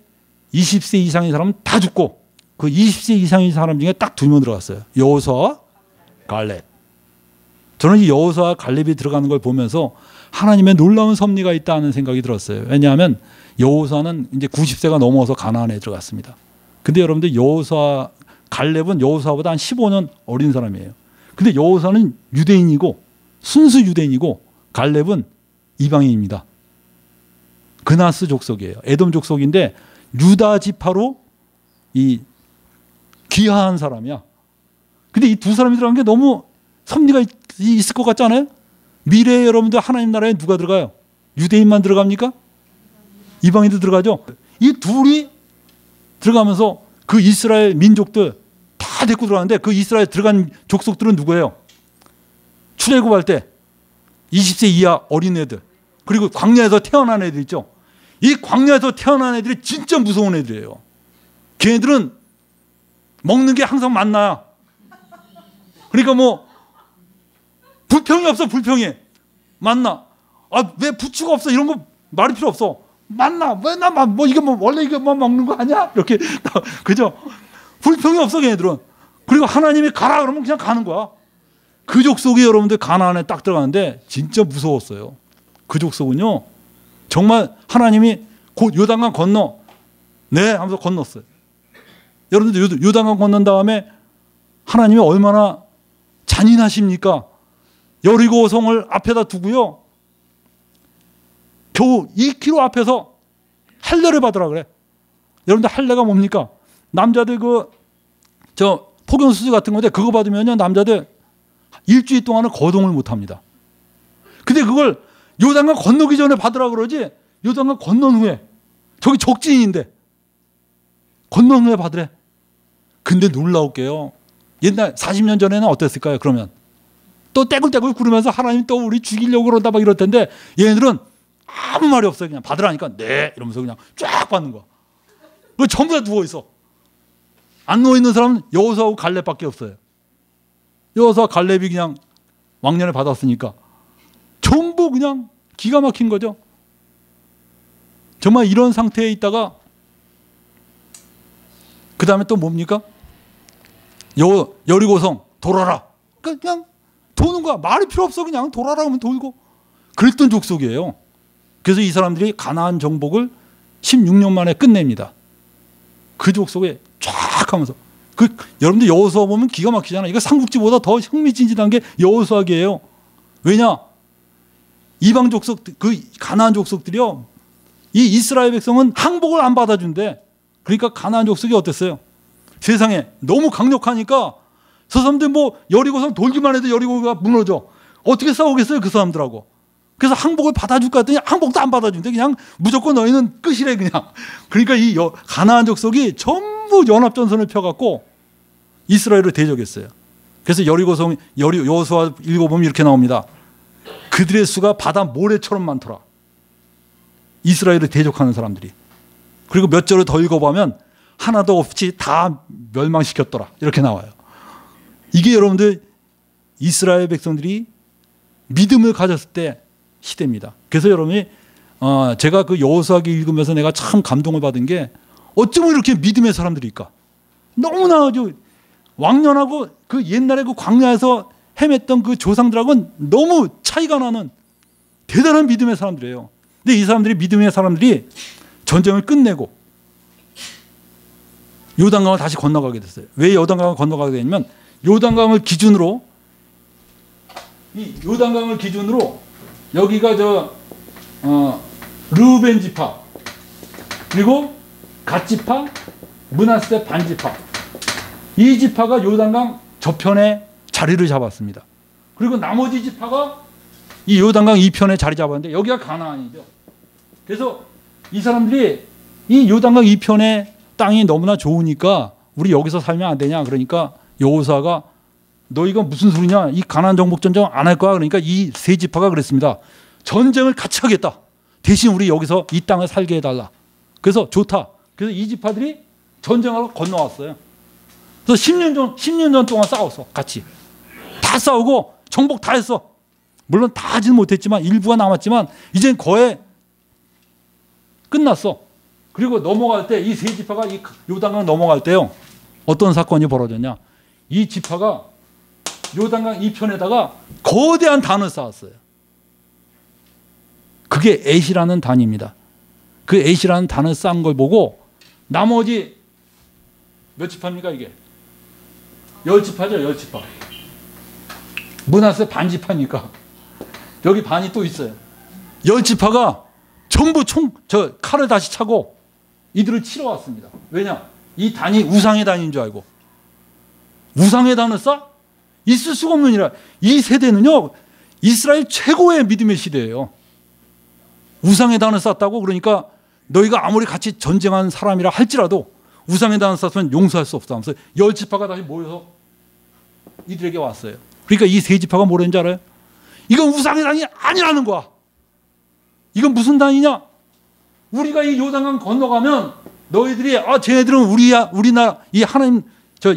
20세 이상의 사람은 다 죽고 그 20세 이상의 사람 중에 딱 2명 들어갔어요. 여호수아와 갈렙. 저는 이 여호수아와 갈렙이 들어가는 걸 보면서 하나님의 놀라운 섭리가 있다는 생각이 들었어요. 왜냐하면 여호수아는 이제 90세가 넘어서 가나안에 들어갔습니다. 근데 여러분들 여호수아 갈렙은 여호수아보다 한 15년 어린 사람이에요. 근데 여호수아는 유대인이고 순수 유대인이고 갈렙은 이방인입니다. 그나스 족속이에요. 에돔 족속인데 유다 지파로 이 귀화한 사람이야. 근데 이 두 사람이 들어간 게 너무 섭리가 있을 것 같지 않아요? 미래에 여러분들 하나님 나라에 누가 들어가요? 유대인만 들어갑니까? 이방인도 들어가죠. 이 둘이 들어가면서 그 이스라엘 민족들 다 데리고 들어가는데 그 이스라엘 들어간 족속들은 누구예요? 출애굽할 때 20세 이하 어린애들 그리고 광야에서 태어난 애들 있죠. 이 광야에서 태어난 애들이 진짜 무서운 애들이에요. 걔네들은 먹는 게 항상 만나야. 그러니까 뭐 불평이 없어. 불평이 만나. 왜 부추가 없어 이런 거 말이 필요 없어. 만나. 왜 나 뭐 이게 뭐 원래 이게 뭐 먹는 거 아니야? 이렇게 그죠? 불평이 없어 걔네들은. 그리고 하나님이 가라 그러면 그냥 가는 거야. 그 족속이 여러분들 가나안에 딱 들어가는데 진짜 무서웠어요. 그 족속은요. 정말 하나님이 곧 요단강 건너 네 하면서 건넜어요. 여러분들 요단강 건넌 다음에 하나님이 얼마나 잔인하십니까? 여리고 성을 앞에다 두고요. 겨우 2km 앞에서 할례를 받으라 그래. 여러분들 할례가 뭡니까? 남자들 저 폭염수술 같은 건데 그거 받으면요 남자들 일주일 동안은 거동을 못 합니다. 근데 그걸 요단강 건너기 전에 받으라 그러지 요단강 건넌 후에 저기 적진인데 건넌 후에 받으래. 근데 놀라울게요. 옛날 40년 전에는 어땠을까요? 그러면 또 떼굴떼굴 구르면서 하나님 또 우리 죽이려고 그런다 막 이럴 텐데 얘네들은 아무 말이 없어요. 그냥 받으라니까 네 이러면서 그냥 쫙 받는 거야. 그 전부 다 누워있어. 안 누워있는 사람은 여호수아하고 갈렙밖에 없어요. 여호수아 갈렙이 그냥 왕년에 받았으니까 전부 그냥 기가 막힌 거죠. 정말 이런 상태에 있다가 그 다음에 또 뭡니까? 여리고성 돌아라. 그냥 도는 거야. 말이 필요 없어. 그냥 돌아라 하면 돌고. 그랬던 족속이에요. 그래서 이 사람들이 가나안 정복을 16년 만에 끝냅니다. 그 족속에 쫙 하면서 여러분들 여호수아 보면 기가 막히잖아. 이거 삼국지보다 더 흥미진진한 게 여호수아기예요. 왜냐? 이방 족속 그 가나안 족속들이요 이 이스라엘 백성은 항복을 안 받아준대. 그러니까 가나안 족속이 어땠어요? 세상에 너무 강력하니까 저 사람들 뭐 여리고성 돌기만 해도 여리고가 무너져. 어떻게 싸우겠어요 그 사람들하고. 그래서 항복을 받아줄까 했더니 항복도 안 받아준대. 그냥 무조건 너희는 끝이래 그냥. 그러니까 이 가나안 족속이 전부 연합전선을 펴갖고 이스라엘을 대적했어요. 그래서 여리고성 여호수아 읽어보면 이렇게 나옵니다. 그들의 수가 바다 모래처럼 많더라. 이스라엘을 대적하는 사람들이. 그리고 몇 절을 더 읽어보면 하나도 없이 다 멸망시켰더라. 이렇게 나와요. 이게 여러분들 이스라엘 백성들이 믿음을 가졌을 때 시대입니다. 그래서 여러분이 제가 그 여호수아기 읽으면서 내가 참 감동을 받은 게 어쩌면 이렇게 믿음의 사람들일까? 너무나 아주 왕년하고 그 옛날에 그 광야에서 헤맸던 그 조상들하고는 너무 차이가 나는 대단한 믿음의 사람들이에요. 근데 이 사람들이 믿음의 사람들이 전쟁을 끝내고 요단강을 다시 건너가게 됐어요. 왜 요단강을 건너가게 됐냐면 요단강을 기준으로 여기가 르우벤 지파 그리고 갓 지파 므낫세 반 지파 이 지파가 요단강 저편에 자리를 잡았습니다. 그리고 나머지 지파가 이 요단강 이편에 자리 잡았는데 여기가 가나안이죠. 그래서 이 사람들이 이 요단강 이편의 땅이 너무나 좋으니까 우리 여기서 살면 안 되냐. 그러니까 여호수아가 너 이거 무슨 소리냐. 이 가나안 정복 전쟁 안 할 거야. 그러니까 이 세 지파가 그랬습니다. 전쟁을 같이 하겠다. 대신 우리 여기서 이 땅을 살게 해달라. 그래서 좋다. 그래서 이 지파들이 전쟁하러 건너왔어요. 그래서 10년 전 동안 싸웠어. 같이. 다 싸우고 정복 다 했어. 물론 다 하지는 못했지만 일부가 남았지만 이젠 거의 끝났어. 그리고 넘어갈 때 이 세 지파가 이 요단강 넘어갈 때요. 어떤 사건이 벌어졌냐. 이 지파가 요단강 이편에다가 거대한 단을 쌓았어요. 그게 엣이라는 단입니다. 그 엣이라는 단을 쌓은 걸 보고 나머지 몇 지파입니까 이게? 10지파죠. 10지파. 므낫세 반 지파니까 여기 반이 또 있어요. 10지파가 전부 칼을 다시 차고 이들을 치러 왔습니다. 왜냐? 이 단이 우상의 단인 줄 알고. 우상의 단을 쌓? 있을 수가 없는 일이라. 이 세대는요 이스라엘 최고의 믿음의 시대예요. 우상의 단을 쌓았다고. 그러니까 너희가 아무리 같이 전쟁한 사람이라 할지라도 우상의 단을 쌓으면 용서할 수 없다 하면서 10지파가 다시 모여서 이들에게 왔어요. 그러니까 이 세 지파가 뭐라는지 알아요? 이건 우상의 단이 아니라는 거야. 이건 무슨 단이냐? 우리가 이 요단강 건너가면 너희들이 쟤네들은 우리나라 이 하나님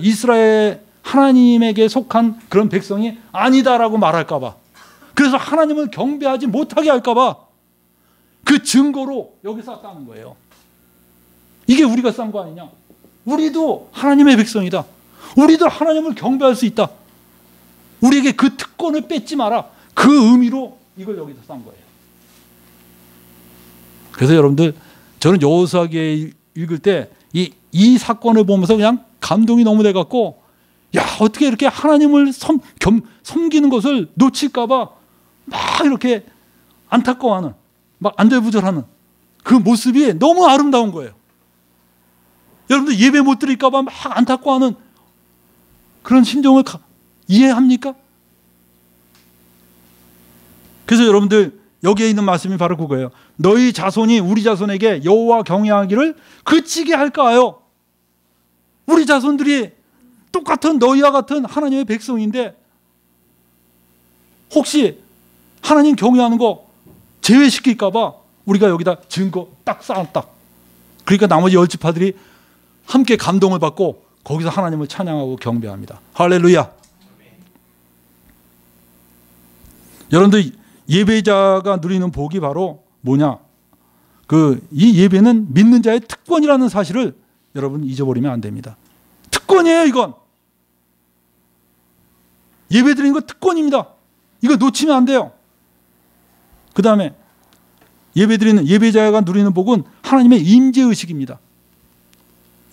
이스라엘 하나님에게 속한 그런 백성이 아니다라고 말할까 봐. 그래서 하나님을 경배하지 못하게 할까 봐. 그 증거로 여기 쌓았다는 거예요. 이게 우리가 쌓은 거 아니냐? 우리도 하나님의 백성이다. 우리도 하나님을 경배할 수 있다. 우리에게 그 특권을 뺏지 마라. 그 의미로 이걸 여기서 쌓은 거예요. 그래서 여러분들 저는 여호수아기에 읽을 때 이 사건을 보면서 그냥 감동이 너무 돼갖고 야 어떻게 이렇게 하나님을 섬기는 것을 놓칠까 봐 막 이렇게 안타까워하는 막 안절부절하는 그 모습이 너무 아름다운 거예요. 여러분들 예배 못 드릴까 봐 막 안타까워하는 그런 심정을 이해합니까? 그래서 여러분들 여기에 있는 말씀이 바로 그거예요. 너희 자손이 우리 자손에게 여호와 경외하기를 그치게 할까요? 우리 자손들이 똑같은 너희와 같은 하나님의 백성인데 혹시 하나님 경외하는 거 제외시킬까 봐 우리가 여기다 증거 딱 쌓았다. 그러니까 나머지 10지파들이 함께 감동을 받고 거기서 하나님을 찬양하고 경배합니다. 할렐루야. 여러분들 예배자가 누리는 복이 바로 뭐냐? 이 예배는 믿는 자의 특권이라는 사실을 여러분 잊어버리면 안 됩니다. 특권이에요, 이건. 예배 드리는 거 특권입니다. 이거 놓치면 안 돼요. 그 다음에 예배 드리는 예배자가 누리는 복은 하나님의 임재 의식입니다.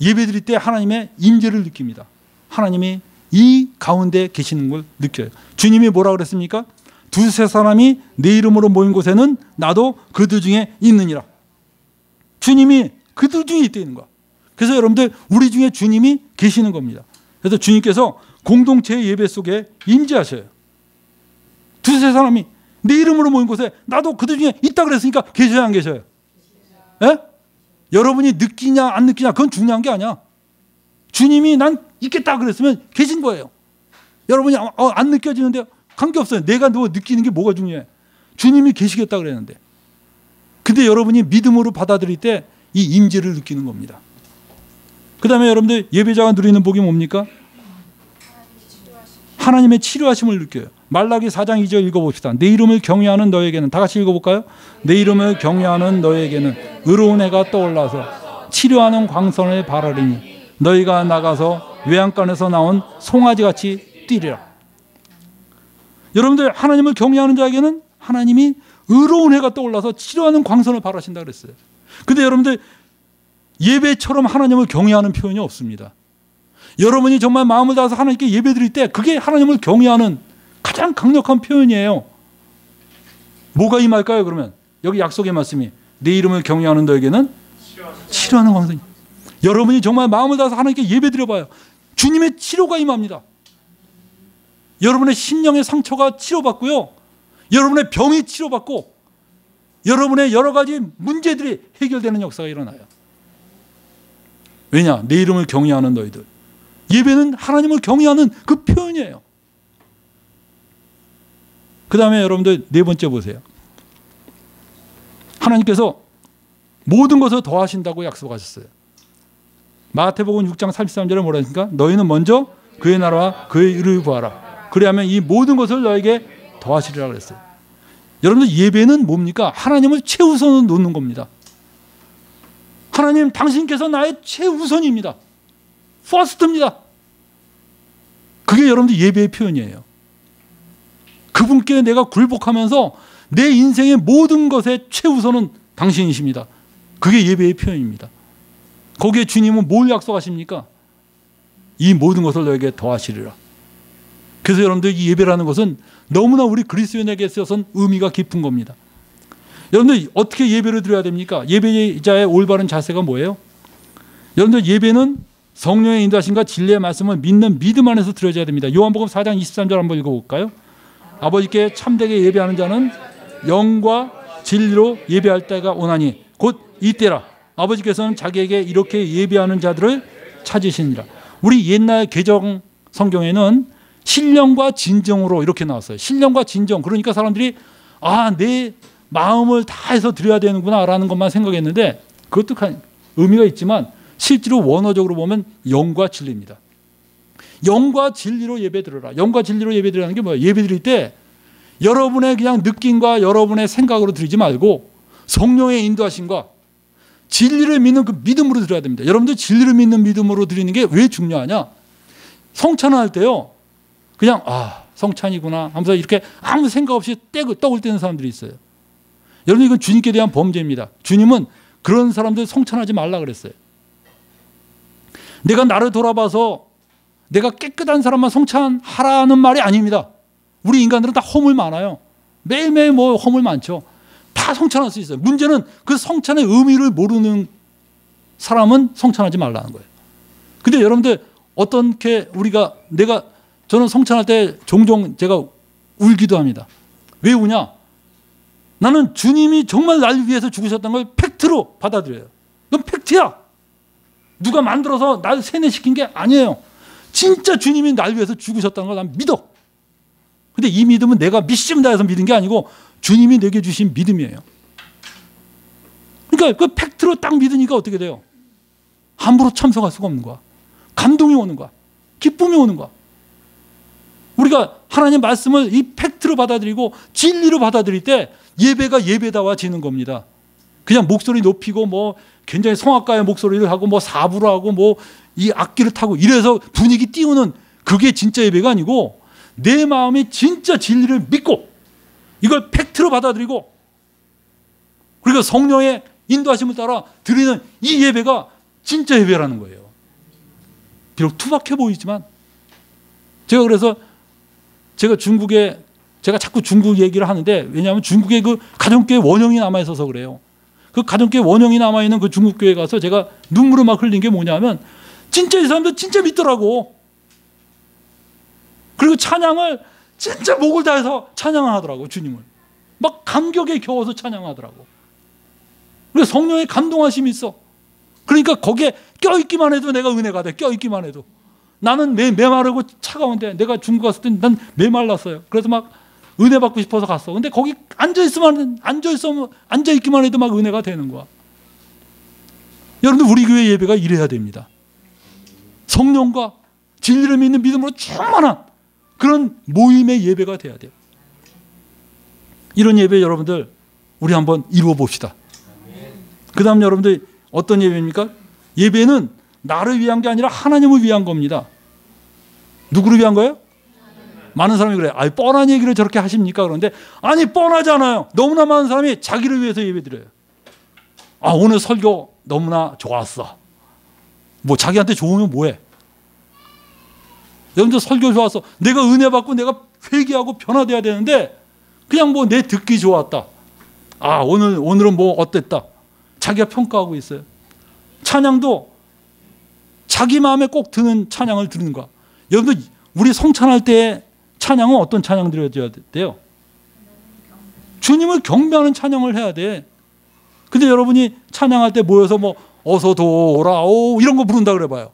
예배 드릴 때 하나님의 임재를 느낍니다. 하나님이 이 가운데 계시는 걸 느껴요. 주님이 뭐라 그랬습니까? 두세 사람이 내 이름으로 모인 곳에는 나도 그들 중에 있느니라. 주님이 그들 중에 있다는 거야. 그래서 여러분들 우리 중에 주님이 계시는 겁니다. 그래서 주님께서 공동체의 예배 속에 임재하셔요. 두세 사람이 내 이름으로 모인 곳에 나도 그들 중에 있다 그랬으니까 계셔야 안 계셔요? 예? 여러분이 느끼냐 안 느끼냐 그건 중요한 게 아니야. 주님이 난 있겠다 그랬으면 계신 거예요. 여러분이 안 느껴지는데 관계없어요. 내가 너 느끼는 게 뭐가 중요해. 주님이 계시겠다 그랬는데. 근데 여러분이 믿음으로 받아들일 때 이 임재를 느끼는 겁니다. 그 다음에 여러분들 예배자가 누리는 복이 뭡니까? 하나님의 치료하심을 느껴요. 말라기 4장 2절 읽어봅시다. 내 이름을 경외하는 너에게는, 다 같이 읽어볼까요? 내 이름을 경외하는 너에게는 의로운 해가 떠올라서 치료하는 광선을 바라리니 너희가 나가서 외양간에서 나온 송아지같이 뛰리라. 여러분들 하나님을 경외하는 자에게는 하나님이 의로운 해가 떠올라서 치료하는 광선을 바라신다 그랬어요. 근데 여러분들 예배처럼 하나님을 경외하는 표현이 없습니다. 여러분이 정말 마음을 다해서 하나님께 예배드릴 때 그게 하나님을 경외하는 가장 강력한 표현이에요. 뭐가 임할까요? 그러면 여기 약속의 말씀이 내 이름을 경외하는 너에게는 치료하는 광선이. 여러분이 정말 마음을 다해서 하나님께 예배드려봐요. 주님의 치료가 임합니다. 여러분의 심령의 상처가 치료받고요. 여러분의 병이 치료받고 여러분의 여러 가지 문제들이 해결되는 역사가 일어나요. 왜냐? 내 이름을 경외하는 너희들. 예배는 하나님을 경외하는 그 표현이에요. 그 다음에 여러분들 네 번째 보세요. 하나님께서 모든 것을 더하신다고 약속하셨어요. 마태복음 6장 33절에 뭐라 했습니까? 너희는 먼저 그의 나라와 그의 의를 구하라. 그래야면 이 모든 것을 너에게 더하시리라 그랬어요. 여러분들 예배는 뭡니까? 하나님을 최우선으로 놓는 겁니다. 하나님 당신께서 나의 최우선입니다. 퍼스트입니다. 그게 여러분들 예배의 표현이에요. 그분께 내가 굴복하면서 내 인생의 모든 것의 최우선은 당신이십니다. 그게 예배의 표현입니다. 거기에 주님은 뭘 약속하십니까? 이 모든 것을 너에게 더하시리라. 그래서 여러분들 이 예배라는 것은 너무나 우리 그리스도인에게 있어서는 의미가 깊은 겁니다. 여러분들 어떻게 예배를 드려야 됩니까? 예배자의 올바른 자세가 뭐예요? 여러분들 예배는 성령의 인도하심과 진리의 말씀을 믿는 믿음 안에서 드려져야 됩니다. 요한복음 4장 23절 한번 읽어볼까요? 아버지께 참되게 예배하는 자는 영과 진리로 예배할 때가 오나니 곧 이때라. 아버지께서는 자기에게 이렇게 예배하는 자들을 찾으시니라. 우리 옛날 개정 성경에는 신령과 진정으로 이렇게 나왔어요. 신령과 진정. 그러니까 사람들이 내 마음을 다해서 드려야 되는구나 라는 것만 생각했는데 그것도 의미가 있지만 실제로 원어적으로 보면 영과 진리입니다. 영과 진리로 예배드려라. 영과 진리로 예배드리라는 게 뭐예요? 예배드릴 때 여러분의 그냥 느낌과 여러분의 생각으로 드리지 말고 성령의 인도하심과 진리를 믿는 그 믿음으로 드려야 됩니다. 여러분들 진리를 믿는 믿음으로 드리는 게 왜 중요하냐? 성찬할 때요. 그냥 성찬이구나 하면서 이렇게 아무 생각 없이 떡을 떼는 사람들이 있어요. 여러분 이건 주님께 대한 범죄입니다. 주님은 그런 사람들 성찬하지 말라 그랬어요. 내가 나를 돌아봐서 내가 깨끗한 사람만 성찬하라는 말이 아닙니다. 우리 인간들은 다 허물 많아요. 매일매일 허물 많죠. 다 성찬할 수 있어요. 문제는 그 성찬의 의미를 모르는 사람은 성찬하지 말라는 거예요. 근데 여러분들 어떻게 저는 성찬할 때 종종 제가 울기도 합니다. 왜 우냐? 나는 주님이 정말 날 위해서 죽으셨다는 걸 팩트로 받아들여요. 그건 팩트야. 누가 만들어서 날 세뇌시킨 게 아니에요. 진짜 주님이 날 위해서 죽으셨다는 걸 난 믿어. 근데 이 믿음은 내가 믿음 다해서 믿은 게 아니고 주님이 내게 주신 믿음이에요. 그러니까 그 팩트로 딱 믿으니까 어떻게 돼요? 함부로 참석할 수가 없는 거야. 감동이 오는 거야. 기쁨이 오는 거야. 우리가 하나님 말씀을 이 팩트로 받아들이고 진리로 받아들일 때 예배가 예배다워지는 겁니다. 그냥 목소리 높이고 굉장히 성악가의 목소리를 하고 사부를 하고 이 악기를 타고 이래서 분위기 띄우는 그게 진짜 예배가 아니고 내 마음이 진짜 진리를 믿고 이걸 팩트로 받아들이고 그리고 성령의 인도하심을 따라 드리는 이 예배가 진짜 예배라는 거예요. 비록 투박해 보이지만 그래서 제가 자꾸 중국 얘기를 하는데 왜냐하면 중국에 그 가정교회 원형이 남아있어서 그래요. 그 가정교회 원형이 남아있는 그 중국교회 가서 제가 눈물을 막 흘린 게 뭐냐면 진짜 이 사람들 진짜 믿더라고. 그리고 찬양을 진짜 목을 다해서 찬양하더라고. 주님을 막 감격에 겨워서 찬양하더라고. 그래서 성령의 감동하심이 있어. 그러니까 거기에 껴있기만 해도 내가 은혜가 돼. 껴있기만 해도. 나는 메마르고 차가운데, 내가 중국 갔을 때 난 메말랐어요. 그래서 막 은혜 받고 싶어서 갔어. 근데 거기 앉아있기만 해도 막 은혜가 되는 거야. 여러분들, 우리 교회 예배가 이래야 됩니다. 성령과 진리를 믿는 믿음으로 충만한 그런 모임의 예배가 돼야 돼요. 이런 예배 여러분들 우리 한번 이루어 봅시다. 그 다음 여러분들 어떤 예배입니까? 예배는 나를 위한 게 아니라 하나님을 위한 겁니다. 누구를 위한 거예요? 많은 사람이 그래요. 아니, 뻔한 얘기를 저렇게 하십니까? 그런데 아니, 뻔하잖아요. 너무나 많은 사람이 자기를 위해서 예배드려요. 아, 오늘 설교 너무나 좋았어. 뭐 자기한테 좋으면 뭐해? 여러분들 설교 좋았어. 내가 은혜 받고 내가 회개하고 변화돼야 되는데 그냥 뭐 내 듣기 좋았다. 아, 오늘은 뭐 어땠다. 자기가 평가하고 있어요. 찬양도 자기 마음에 꼭 드는 찬양을 드리는 거야. 여러분들, 우리 성찬할 때 찬양은 어떤 찬양 드려야 돼요? 주님을 경배하는 찬양을 해야 돼. 근데 여러분이 찬양할 때 모여서 뭐 어서 돌아오 이런 거 부른다 그래 봐요.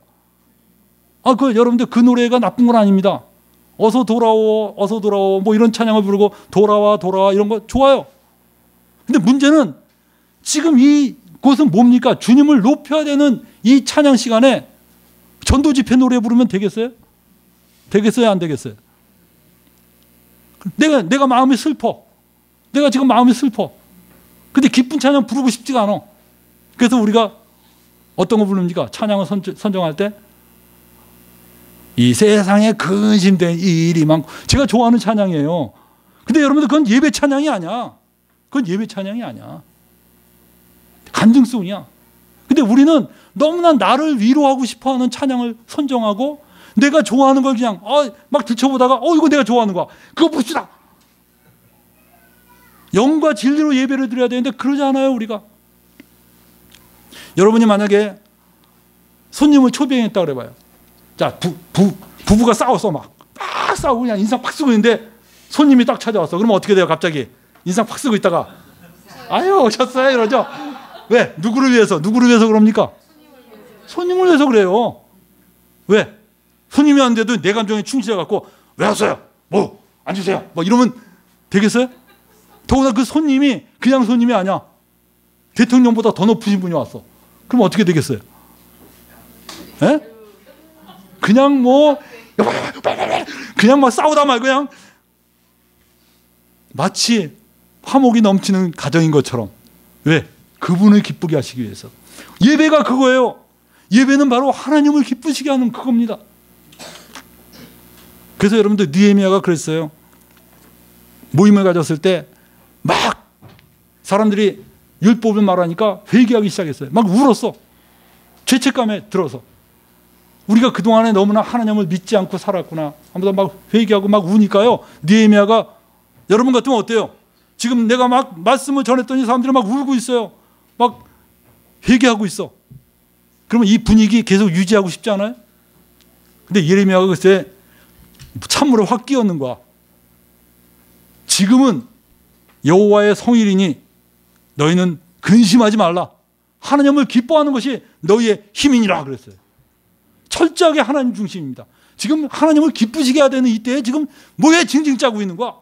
아, 여러분들 그 노래가 나쁜 건 아닙니다. 어서 돌아오 뭐 이런 찬양을 부르고 돌아와 이런 거 좋아요. 근데 문제는 지금 이곳은 뭡니까? 주님을 높여야 되는 이 찬양 시간에 전도 집회 노래 부르면 되겠어요? 되겠어요? 안 되겠어요? 내가 마음이 슬퍼. 내가 지금 마음이 슬퍼. 근데 기쁜 찬양 부르고 싶지가 않아. 그래서 우리가 어떤 거 부릅니까? 찬양을 선정할 때 이 세상에 근심된 일이 많고, 제가 좋아하는 찬양이에요. 근데 여러분들 그건 예배 찬양이 아니야. 그건 예배 찬양이 아니야. 간증송이야. 근데 우리는 너무나 나를 위로하고 싶어하는 찬양을 선정하고 내가 좋아하는 걸 그냥 막 들춰보다가 이거 내가 좋아하는 거야. 그거 봅시다. 영과 진리로 예배를 드려야 되는데 그러지 않아요, 우리가. 여러분이 만약에 손님을 초빙했다 그래 봐요. 자, 부부가 싸웠어. 막 싸우고 그냥 인상 팍 쓰고 있는데 손님이 딱 찾아왔어. 그러면 어떻게 돼요? 갑자기 인상 팍 쓰고 있다가 아유, 오셨어요 이러죠. 왜? 누구를 위해서 그럽니까? 손님을 위해서 그래요. 왜? 손님이 왔는데도 내 감정에 충실해 갖고 왜 왔어요? 뭐 앉으세요. 뭐 이러면 되겠어요? 더구나 그 손님이 그냥 손님이 아니야. 대통령보다 더 높으신 분이 왔어. 그럼 어떻게 되겠어요? 에? 그냥 그냥 막 싸우다 말고 그냥 마치 화목이 넘치는 가정인 것처럼. 왜? 그분을 기쁘게 하시기 위해서. 예배가 그거예요. 예배는 바로 하나님을 기쁘시게 하는 그겁니다. 그래서 여러분들 느헤미야가 그랬어요. 모임을 가졌을 때 막 사람들이 율법을 말하니까 회개하기 시작했어요. 막 울었어. 죄책감에 들어서. 우리가 그동안에 너무나 하나님을 믿지 않고 살았구나 하면서 막 회개하고 막 우니까요. 느헤미야가 여러분 같으면 어때요? 지금 내가 막 말씀을 전했더니 사람들이 막 울고 있어요. 막 회개하고 있어. 그러면 이 분위기 계속 유지하고 싶지 않아요? 근데 예레미야가 글쎄 찬물을 확 끼얹는 거야. 지금은 여호와의 성일이니 너희는 근심하지 말라. 하나님을 기뻐하는 것이 너희의 힘이니라 그랬어요. 철저하게 하나님 중심입니다. 지금 하나님을 기쁘시게 해야 되는 이때에 지금 뭐에 징징 짜고 있는 거야?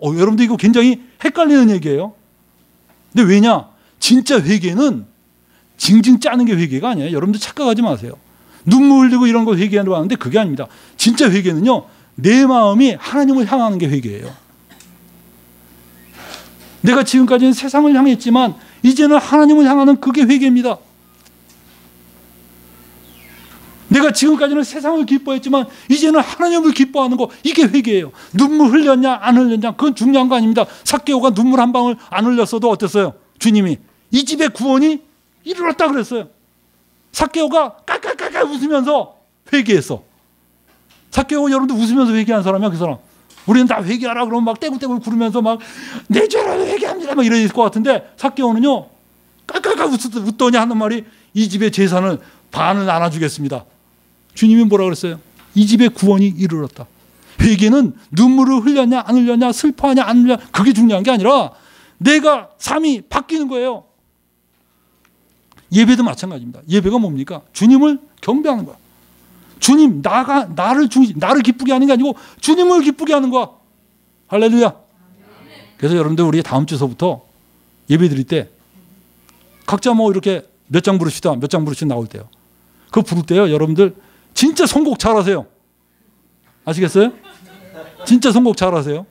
여러분들 이거 굉장히 헷갈리는 얘기예요. 근데 왜냐? 진짜 회개는 징징 짜는 게 회개가 아니에요. 여러분들 착각하지 마세요. 눈물 흘리고 이런 거 회개하는 거 하는데 그게 아닙니다. 진짜 회개는요, 내 마음이 하나님을 향하는 게 회개예요. 내가 지금까지는 세상을 향했지만 이제는 하나님을 향하는 그게 회개입니다. 내가 지금까지는 세상을 기뻐했지만 이제는 하나님을 기뻐하는 거, 이게 회개예요. 눈물 흘렸냐 안 흘렸냐 그건 중요한 거 아닙니다. 삭개오가 눈물 한 방울 안 흘렸어도 어땠어요? 주님이 이 집의 구원이 이르렀다 그랬어요. 삭개오가 깔깔깔깔 웃으면서 회개했어. 삭개오 여러분들 웃으면서 회개한 사람이야, 그 사람. 우리는 다 회개하라 그러면 막 떼굴떼굴 구르면서 막 내 죄를 회개합니다 막 이럴 것 같은데 삭개오는요 깔깔깔 웃더니 하는 말이 이 집의 재산을 반을 나눠주겠습니다. 주님이 뭐라 그랬어요? 이 집의 구원이 이르렀다. 회개는 눈물을 흘렸냐 안 흘렸냐, 슬퍼하냐 안 흘렸냐, 그게 중요한 게 아니라 내가 삶이 바뀌는 거예요. 예배도 마찬가지입니다. 예배가 뭡니까? 주님을 경배하는 거야. 주님, 나를 기쁘게 하는 게 아니고 주님을 기쁘게 하는 거야. 할렐루야. 그래서 여러분들, 우리 다음 주서부터 예배 드릴 때 각자 뭐 이렇게 몇 장 부르시다, 몇 장 부르시다 나올 때요. 그거 부를 때요, 여러분들 진짜 선곡 잘하세요. 아시겠어요? 진짜 선곡 잘하세요.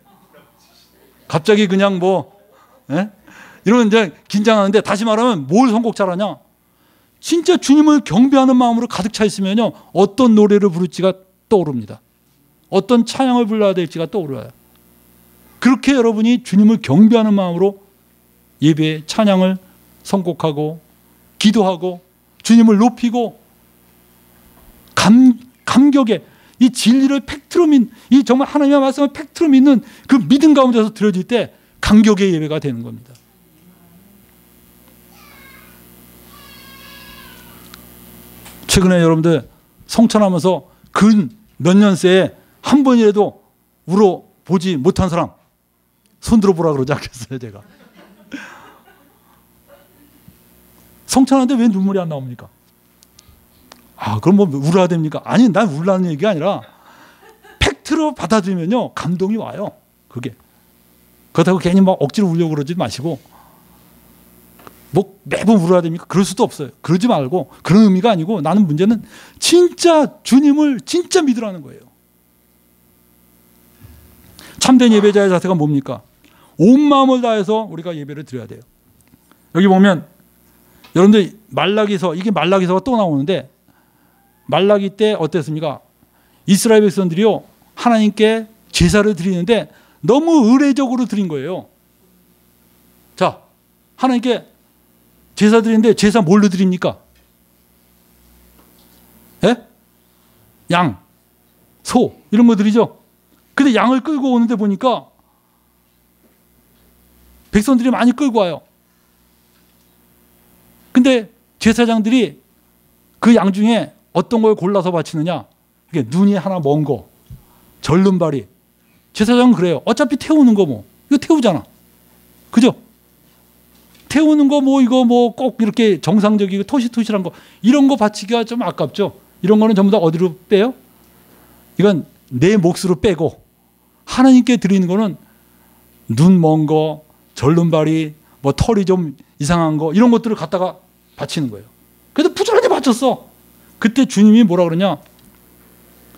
갑자기 그냥 뭐 이러면 이제 긴장하는데, 다시 말하면 뭘 선곡 잘하냐? 진짜 주님을 경배하는 마음으로 가득 차 있으면요, 어떤 노래를 부를지가 떠오릅니다. 어떤 찬양을 불러야 될지가 떠오르어요. 그렇게 여러분이 주님을 경배하는 마음으로 예배 찬양을 선곡하고 기도하고 주님을 높이고 감격에 이 진리를 팩트로 이 정말 하나님의 말씀을 팩트로 믿는 그 믿음 가운데서 드려질 때 감격의 예배가 되는 겁니다. 최근에 여러분들 성천하면서 근 몇 년 새에 한 번이라도 울어보지 못한 사람 손 들어보라 그러지 않겠어요, 제가? 성천하는데 왜 눈물이 안 나옵니까? 그럼 뭐 울어야 됩니까? 아니, 난 울라는 얘기가 아니라 팩트로 받아들이면요, 감동이 와요. 그게. 그렇다고 괜히 막 억지로 울려고 그러지 마시고, 뭐 매번 울어야 됩니까? 그럴 수도 없어요. 그러지 말고, 그런 의미가 아니고, 나는 문제는 진짜 주님을 진짜 믿으라는 거예요. 참된 예배자의 자세가 뭡니까? 온 마음을 다해서 우리가 예배를 드려야 돼요. 여기 보면 여러분들 이게 말라기서가 또 나오는데, 말라기 때 어땠습니까? 이스라엘 백성들이요, 하나님께 제사를 드리는데 너무 의례적으로 드린 거예요. 자, 하나님께 제사 드리는데 제사 뭘로 드립니까? 양, 소 이런 거 드리죠. 근데 양을 끌고 오는데 보니까 백성들이 많이 끌고 와요. 근데 제사장들이 그 양 중에 어떤 걸 골라서 바치느냐? 이게 눈이 하나 먼 거, 절름발이. 제사장은 그래요. 어차피 태우는 거 뭐, 이거 태우잖아. 그죠? 태우는 거 뭐, 이거 뭐 꼭 이렇게 정상적이고 토실토실한 거, 이런 거 바치기가 좀 아깝죠. 이런 거는 전부 다 어디로 빼요? 이건 내 몫으로 빼고, 하나님께 드리는 거는 눈 먼 거, 절름발이, 뭐 털이 좀 이상한 거, 이런 것들을 갖다가 바치는 거예요. 그래도 부지런히 바쳤어. 그때 주님이 뭐라 그러냐?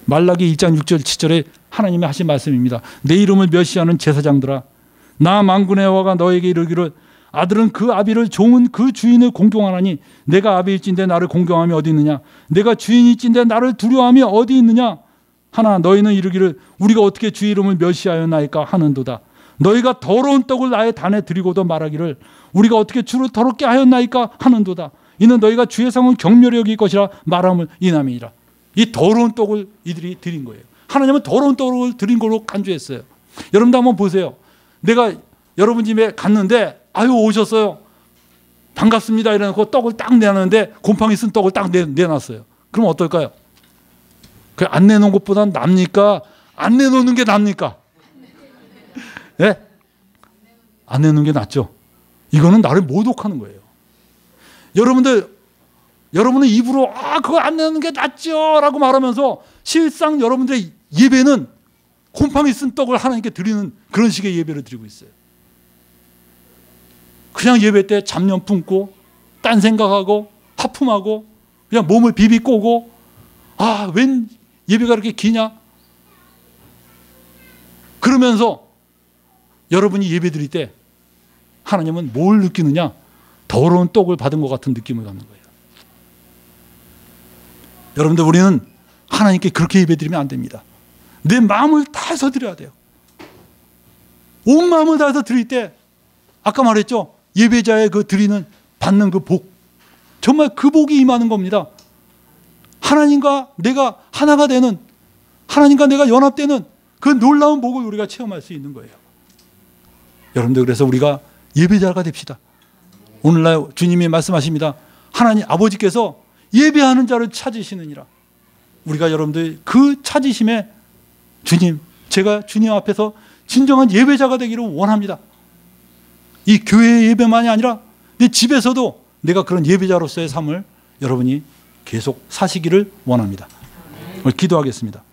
말라기 1장 6절 7절에 하나님이 하신 말씀입니다. 내 이름을 멸시하는 제사장들아, 나 만군의 여호와가 너에게 이르기를, 아들은 그 아비를, 종은 그 주인을 공경하나니 내가 아비일진데 나를 공경함이 어디 있느냐? 내가 주인일진데 나를 두려워함이 어디 있느냐? 하나 너희는 이르기를, 우리가 어떻게 주의 이름을 멸시하였나이까 하는도다. 너희가 더러운 떡을 나의 단에 드리고도 말하기를, 우리가 어떻게 주를 더럽게 하였나이까 하는도다. 이는 너희가 주의 성을 경멸히 여길 것이라 말함을 인함이니라. 이 더러운 떡을 이들이 드린 거예요. 하나님은 더러운 떡을 드린 걸로 간주했어요. 여러분도 한번 보세요. 내가 여러분 집에 갔는데, 아유 오셨어요, 반갑습니다 이래놓고 떡을 딱 내놨는데 곰팡이 쓴 떡을 딱 내놨어요. 그럼 어떨까요? 그 안 내놓은 것보다 납니까? 안 내놓는 게 납니까? 네? 안 내놓는 게 낫죠. 이거는 나를 모독하는 거예요. 여러분은 입으로 그거 안 내는 게 낫죠 라고 말하면서, 실상 여러분들의 예배는 곰팡이 쓴 떡을 하나님께 드리는 그런 식의 예배를 드리고 있어요. 그냥 예배 때 잡념 품고 딴 생각하고 하품하고 그냥 몸을 비비 꼬고, 웬 예배가 그렇게 기냐? 그러면서 여러분이 예배 드릴 때 하나님은 뭘 느끼느냐? 더러운 떡을 받은 것 같은 느낌을 갖는 거예요. 여러분들, 우리는 하나님께 그렇게 예배드리면 안 됩니다. 내 마음을 다해서 드려야 돼요. 온 마음을 다해서 드릴 때, 아까 말했죠, 예배자의 그 받는 그 복, 정말 그 복이 임하는 겁니다. 하나님과 내가 하나가 되는, 하나님과 내가 연합되는 그 놀라운 복을 우리가 체험할 수 있는 거예요. 여러분들, 그래서 우리가 예배자가 됩시다. 오늘날 주님이 말씀하십니다. 하나님 아버지께서 예배하는 자를 찾으시느니라. 우리가 여러분들 그 찾으심에 주님, 제가 주님 앞에서 진정한 예배자가 되기를 원합니다. 이 교회 예배만이 아니라 내 집에서도 내가 그런 예배자로서의 삶을 여러분이 계속 사시기를 원합니다. 기도하겠습니다.